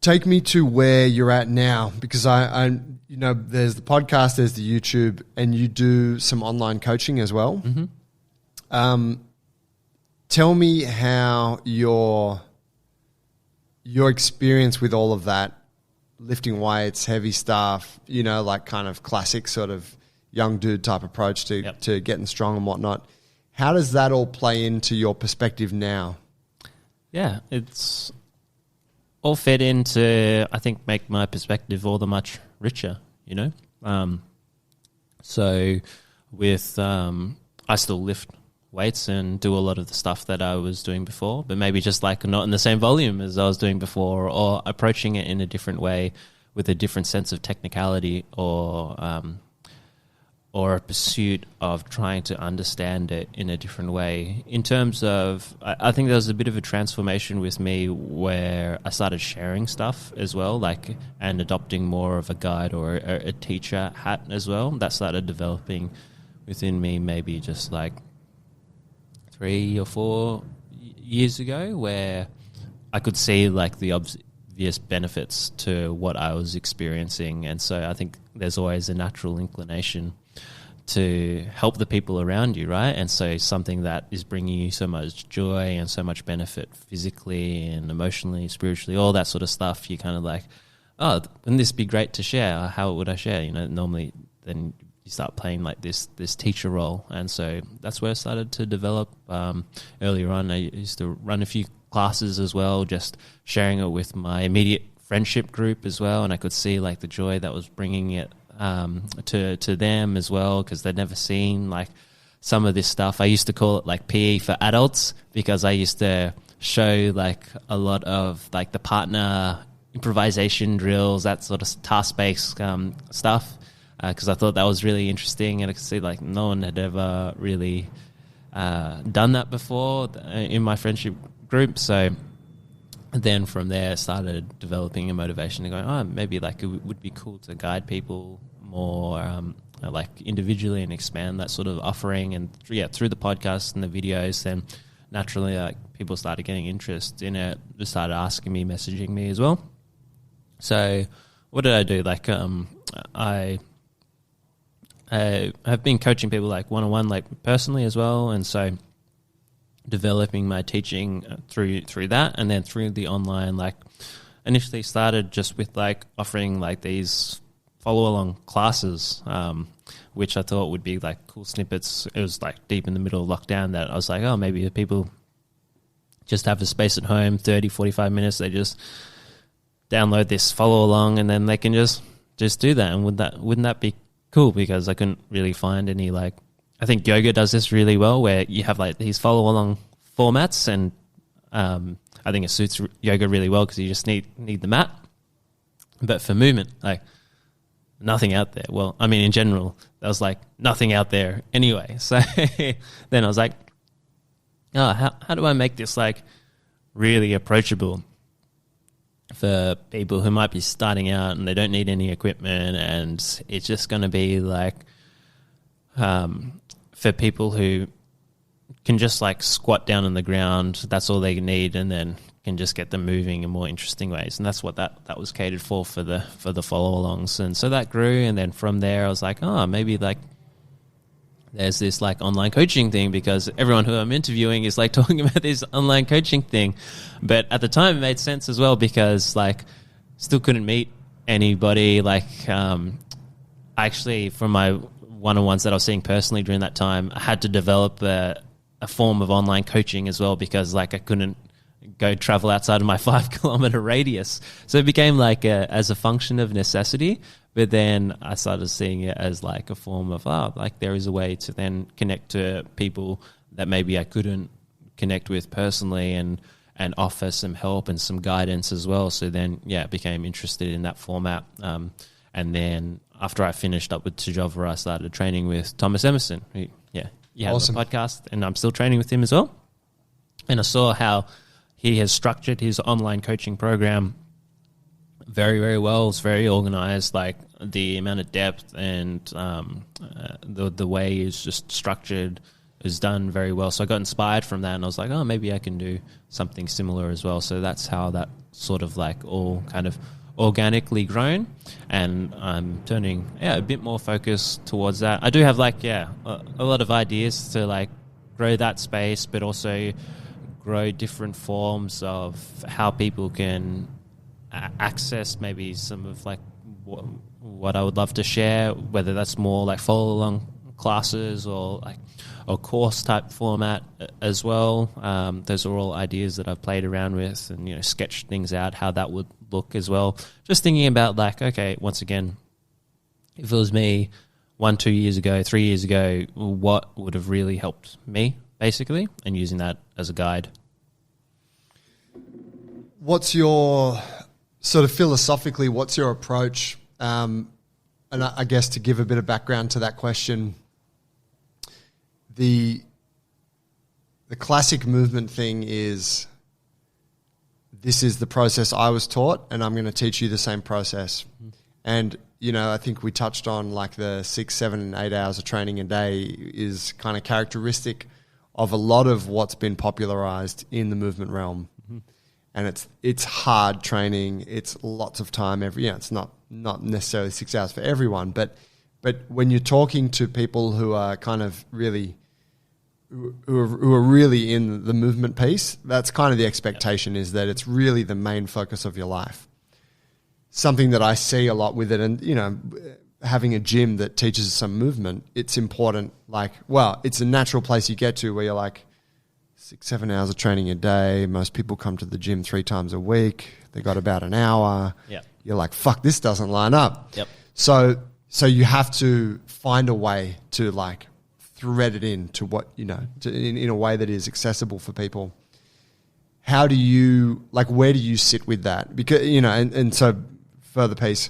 Take me to where you're at now, because I there's the podcast, there's the YouTube, and you do some online coaching as well. Mm-hmm. Tell me how your experience with all of that, lifting weights, heavy stuff, like kind of classic sort of young dude type approach to getting strong and whatnot. How does that all play into your perspective now? Yeah, it's all fed into, I think, make my perspective all the much richer, So with, I still lift weights and do a lot of the stuff that I was doing before, but maybe just like not in the same volume as I was doing before, or approaching it in a different way with a different sense of technicality, or a pursuit of trying to understand it in a different way. In terms of, I think there was a bit of a transformation with me where I started sharing stuff as well, and adopting more of a guide or a teacher hat as well. That started developing within me maybe just like 3 or 4 years ago, where I could see like the obvious benefits to what I was experiencing. And so I think there's always a natural inclination to help the people around you, right? And so something that is bringing you so much joy and so much benefit physically and emotionally, spiritually, all that sort of stuff, you kind of like, oh, wouldn't this be great to share? How would I share? Normally then you start playing like this teacher role. And so that's where I started to develop. Earlier on, I used to run a few classes as well, just sharing it with my immediate friendship group as well. And I could see like the joy that was bringing it to them as well, because they'd never seen like some of this stuff. I used to call it like PE for adults, because I used to show like a lot of like the partner improvisation drills, that sort of task-based stuff, because I thought that was really interesting, and I could see like no one had ever really done that before in my friendship group. So then from there, I started developing a motivation to go, oh, maybe like it would be cool to guide people more like individually and expand that sort of offering. And through the podcast and the videos, then naturally like people started getting interest in it. They started asking me, messaging me as well. So what did I do? Like I have been coaching people like one-on-one, like personally as well. And so developing my teaching through that, and then through the online, like initially started just with like offering like these follow along classes, which I thought would be like cool snippets. It was like deep in the middle of lockdown that I was like, oh, maybe if people just have a space at home, 30, 45 minutes, they just download this follow along and then they can just do that. And wouldn't that be cool? Because I couldn't really find any, like, I think yoga does this really well where you have like these follow along formats, and I think it suits yoga really well because you just need the mat. But for movement, like, nothing out there. Well, I mean, in general, there was like nothing out there anyway. So then I was like, oh, how do I make this like really approachable for people who might be starting out and they don't need any equipment, and it's just going to be like for people who can just like squat down on the ground, that's all they need, and then can just get them moving in more interesting ways. And that's what that was catered for the follow-alongs. And so that grew, and then from there I was like, oh, maybe like there's this like online coaching thing, because everyone who I'm interviewing is like talking about this online coaching thing. But at the time it made sense as well, because like still couldn't meet anybody. Like actually from my one-on-ones that I was seeing personally during that time, I had to develop a form of online coaching as well, because like I couldn't go travel outside of my 5 kilometer radius. So it became like as a function of necessity. But then I started seeing it as like a form of, like there is a way to then connect to people that maybe I couldn't connect with personally, and offer some help and some guidance as well. So then, yeah, I became interested in that format. And then after I finished up with Tujova, I started training with Thomas Emerson. He had Awesome. a podcast, and I'm still training with him as well. And I saw how he has structured his online coaching program very, very well. It's very organized, like the amount of depth and the way it's just structured is done very well. So I got inspired from that, and I was like, oh, maybe I can do something similar as well. So that's how that sort of like all kind of organically grown, and I'm turning a bit more focus towards that. I do have like a lot of ideas to like grow that space, but also grow different forms of how people can access maybe some of like what I would love to share, whether that's more like follow along classes or like a course type format as well. Those are all ideas that I've played around with, and sketched things out how that would look as well. Just thinking about like, okay, once again, if it was me 1, 2 years ago, 3 years ago, what would have really helped me basically, and using that as a guide. What's your sort of philosophically, what's your approach? And I guess to give a bit of background to that question, the classic movement thing is, this is the process I was taught, and I'm going to teach you the same process. And, I think we touched on like the 6, 7, and 8 hours of training a day is kind of characteristic of a lot of what's been popularized in the movement realm. And it's hard training. It's lots of time it's not necessarily 6 hours for everyone, but when you're talking to people who are kind of really who are really in the movement piece, that's kind of the expectation, is that it's really the main focus of your life. Something that I see a lot with it, and having a gym that teaches some movement, it's important. Like, well, it's a natural place you get to where you're like, 6, 7 hours of training a day. Most people come to the gym 3 times a week. They got about an hour. Yep. You're like, fuck, this doesn't line up. Yep. So you have to find a way to like thread it into what, in a way that is accessible for people. How do you, like, where do you sit with that? Because, and so further piece,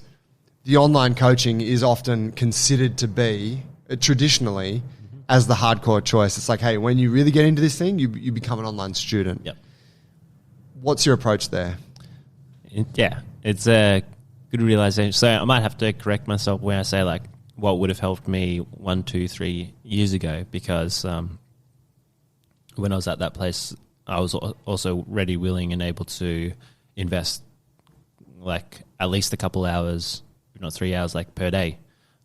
the online coaching is often considered to be traditionally as the hardcore choice. It's like, hey, when you really get into this thing, you become an online student. Yep. What's your approach there? It's a good realization. So I might have to correct myself when I say like what would have helped me 1, 2, 3 years ago, because when I was at that place, I was also ready, willing, and able to invest like at least a couple hours, if not 3 hours, like per day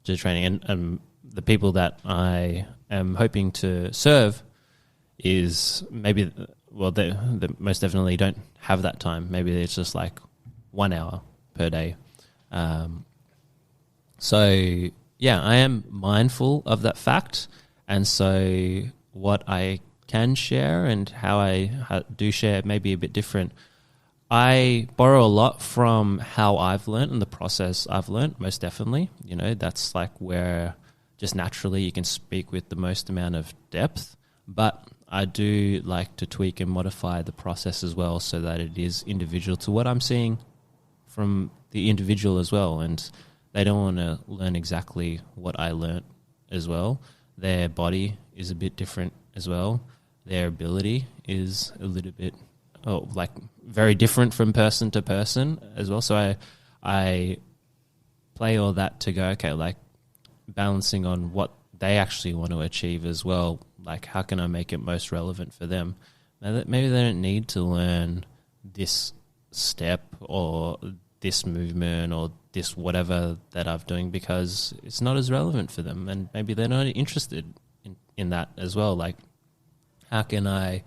to training. And the people that I am hoping to serve is maybe, well, they most definitely don't have that time. Maybe it's just like 1 hour per day. So, yeah, I am mindful of that fact. And so what I can share and how I do share may be a bit different. I borrow a lot from how I've learned and the process I've learned, most definitely. You know, that's like where just naturally you can speak with the most amount of depth. But I do like to tweak and modify the process as well so that it is individual to what I'm seeing from the individual as well. And they don't want to learn exactly what I learnt as well. Their body is a bit different as well. Their ability is a little bit, very different from person to person as well. So I play all that to go, okay, like balancing on what they actually want to achieve as well. Like, how can I make it most relevant for them? Maybe they don't need to learn this step or this movement or this whatever that I'm doing because it's not as relevant for them, and maybe they're not interested in that as well. Like, how can I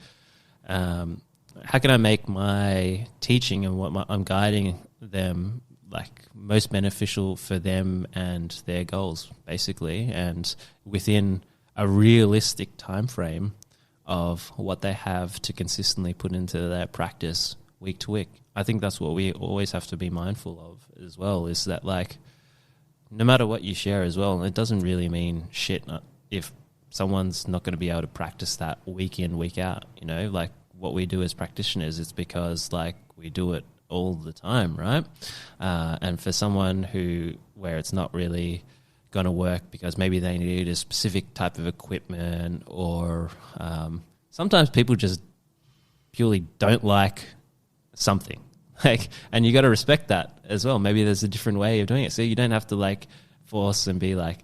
make my teaching and what I'm guiding them like most beneficial for them and their goals, basically, and within a realistic time frame of what they have to consistently put into their practice week to week. I think that's what we always have to be mindful of as well, is that like no matter what you share as well, it doesn't really mean shit if someone's not going to be able to practice that week in, week out, you know, like what we do as practitioners, it's because like we do it all the time, right? And for someone where it's not really going to work because maybe they need a specific type of equipment or sometimes people just purely don't like something. Like, and you got to respect that as well. Maybe there's a different way of doing it. So you don't have to like force and be like,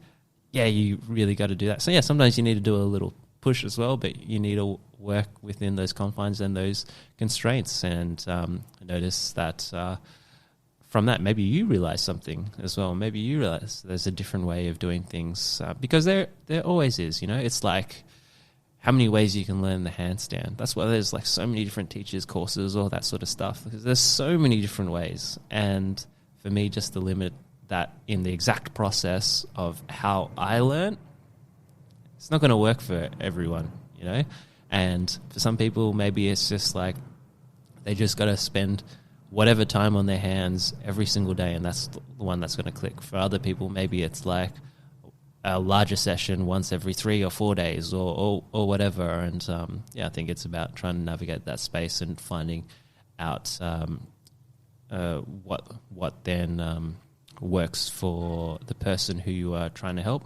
yeah, you really got to do that. So yeah, sometimes you need to do a little push as well, but you need to work within those confines and those constraints. And notice that from that, maybe you realize something as well. Maybe you realize there's a different way of doing things because there always is. You know, it's like how many ways you can learn the handstand. That's why there's like so many different teachers, courses, all that sort of stuff, because there's so many different ways. And for me, just to limit that in the exact process of how I learn, it's not going to work for everyone, you know? And for some people, maybe it's just like they just got to spend whatever time on their hands every single day, and that's the one that's going to click. For other people, maybe it's like a larger session once every 3 or 4 days or whatever. And I think it's about trying to navigate that space and finding out what then works for the person who you are trying to help.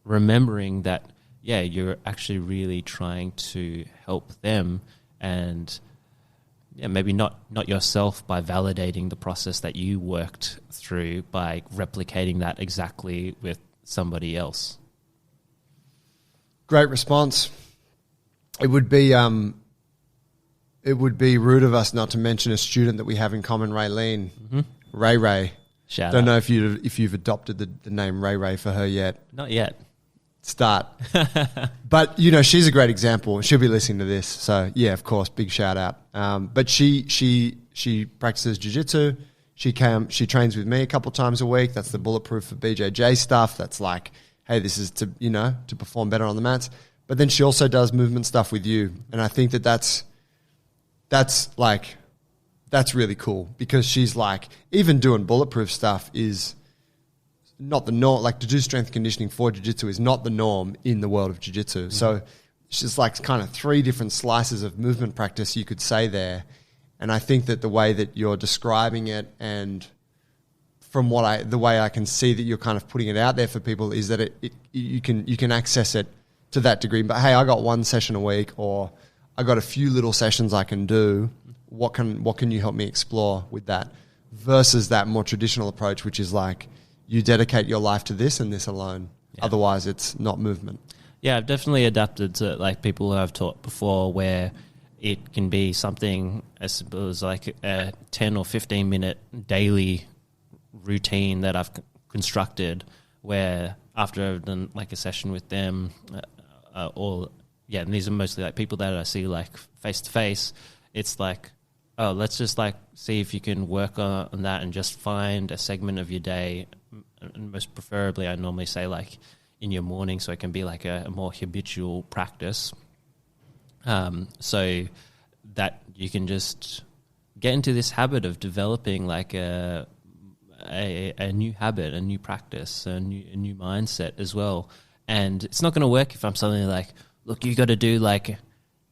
Remembering that, yeah, you're actually really trying to help them, and yeah, maybe not yourself by validating the process that you worked through by replicating that exactly with somebody else. Great response. It would be rude of us not to mention a student that we have in common, Raylene. Mm-hmm. Ray. Shout Don't out. know if you've adopted the name Ray for her yet. Not yet. Start. But, you know, she's a great example. She'll be listening to this. So, yeah, of course, big shout out. But she practices jiu-jitsu. She trains with me a couple times a week. That's the Bulletproof for BJJ stuff. That's like, hey, this is to perform better on the mats. But then she also does movement stuff with you. And I think that's really cool, because she's like, even doing Bulletproof stuff is not the norm. Like, to do strength conditioning for jiu-jitsu is not the norm in the world of jiu-jitsu. Mm-hmm. So it's just like kind of 3 different slices of movement practice you could say there. And I think that the way that you're describing it, and from the way I can see that you're kind of putting it out there for people, is that you can access it to that degree. But hey, I got 1 session a week, or I got a few little sessions I can do. What can you help me explore with that? Versus that more traditional approach, which is like, you dedicate your life to this and this alone. Yeah. Otherwise, it's not movement. Yeah, I've definitely adapted to like people who I've taught before, where it can be something as simple as like a 10 or 15 minute daily routine that I've constructed, where after I've done like a session with them or yeah, and these are mostly like people that I see like face to face. It's like, oh, let's just like see if you can work on that and just find a segment of your day. And most preferably, I normally say like in your morning, so it can be like a more habitual practice. So that you can just get into this habit of developing like a new habit, a new practice, a new mindset as well. And it's not going to work if I'm suddenly like, look, you got to do like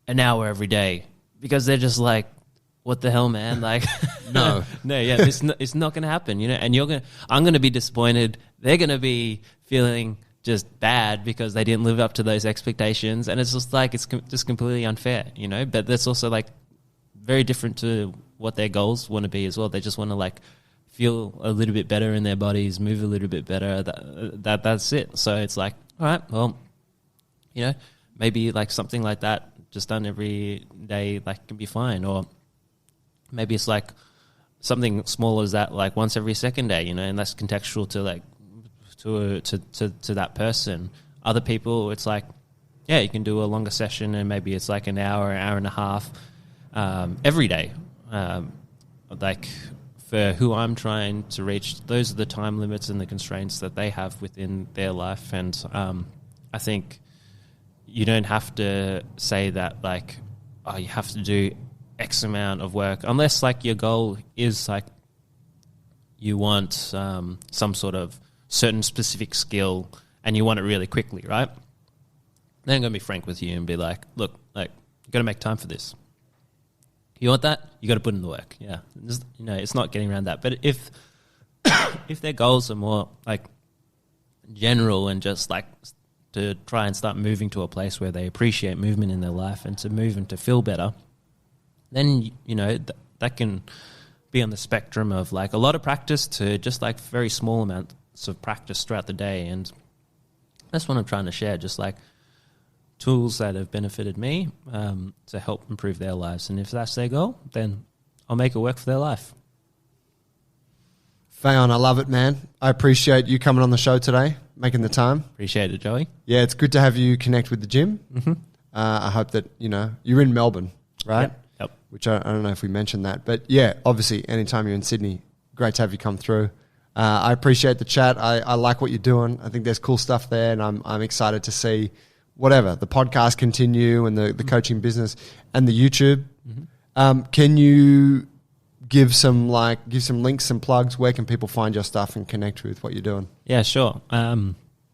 an hour every day, because they're just like, what the hell, man? Like, No. yeah, it's not going to happen, you know. And I'm going to be disappointed. They're going to be feeling just bad because they didn't live up to those expectations, and it's just like it's just completely unfair, you know. But that's also like very different to what their goals want to be as well. They just want to like feel a little bit better in their bodies, move a little bit better. That's it. So it's like, all right, well, you know, maybe like something like that just done every day like can be fine. Or maybe it's like something small as that, like once every second day, you know, and that's contextual to like to that person. Other people, it's like, yeah, you can do a longer session, and maybe it's like an hour and a half every day. Like for who I'm trying to reach, those are the time limits and the constraints that they have within their life. And I think you don't have to say that like, oh, you have to do X amount of work, unless like your goal is like you want some sort of certain specific skill and you want it really quickly, right? Then I'm going to be frank with you and be like, look, like you got to make time for this. You want that? You got to put in the work. Yeah. Just, you know, it's not getting around that. But if their goals are more like general and just like to try and start moving to a place where they appreciate movement in their life and to move and to feel better, then, you know, that can be on the spectrum of like a lot of practice to just like very small amounts of practice throughout the day. And that's what I'm trying to share, just like tools that have benefited me to help improve their lives. And if that's their goal, then I'll make it work for their life. Fayon, I love it, man. I appreciate you coming on the show today, making the time. Appreciate it, Joey. Yeah, it's good to have you connect with the gym. Mm-hmm. I hope that, you know, you're in Melbourne, right? Yep. Which I don't know if we mentioned that. But yeah, obviously, anytime you're in Sydney, great to have you come through. I appreciate the chat. I like what you're doing. I think there's cool stuff there, and I'm excited to see whatever, the podcast continue and the coaching business and the YouTube. Mm-hmm. Can you give some links, some plugs? Where can people find your stuff and connect with what you're doing? Yeah, sure.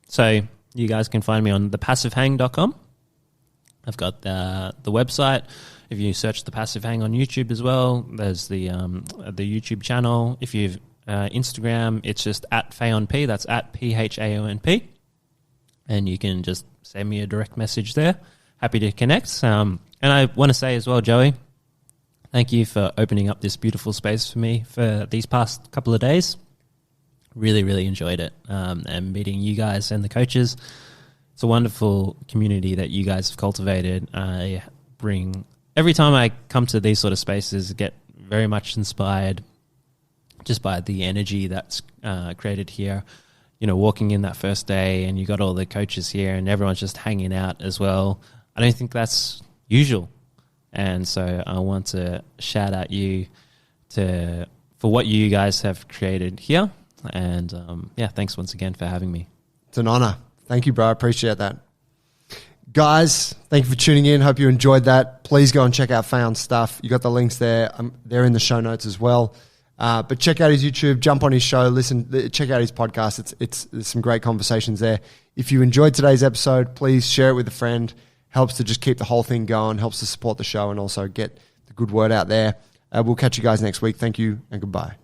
So you guys can find me on thepassivehang.com. I've got the website. If you search The Passive Hang on YouTube as well, there's the YouTube channel. If you've Instagram, it's just @FayonP. That's @PHAONP. And you can just send me a direct message there. Happy to connect. And I want to say as well, Joey, thank you for opening up this beautiful space for me for these past couple of days. Really, really enjoyed it. And meeting you guys and the coaches. It's a wonderful community that you guys have cultivated. I bring, every time I come to these sort of spaces, get very much inspired just by the energy that's created here. You know, walking in that first day and you got all the coaches here and everyone's just hanging out as well. I don't think that's usual. And so I want to shout out you for what you guys have created here. And yeah, thanks once again for having me. It's an honor. Thank you, bro. I appreciate that. Guys, thank you for tuning in. Hope you enjoyed that. Please go and check out Fayon's stuff. You got the links there. They're in the show notes as well. But check out his YouTube, jump on his show, check out his podcast. There's some great conversations there. If you enjoyed today's episode, please share it with a friend. Helps to just keep the whole thing going, helps to support the show and also get the good word out there. We'll catch you guys next week. Thank you and goodbye.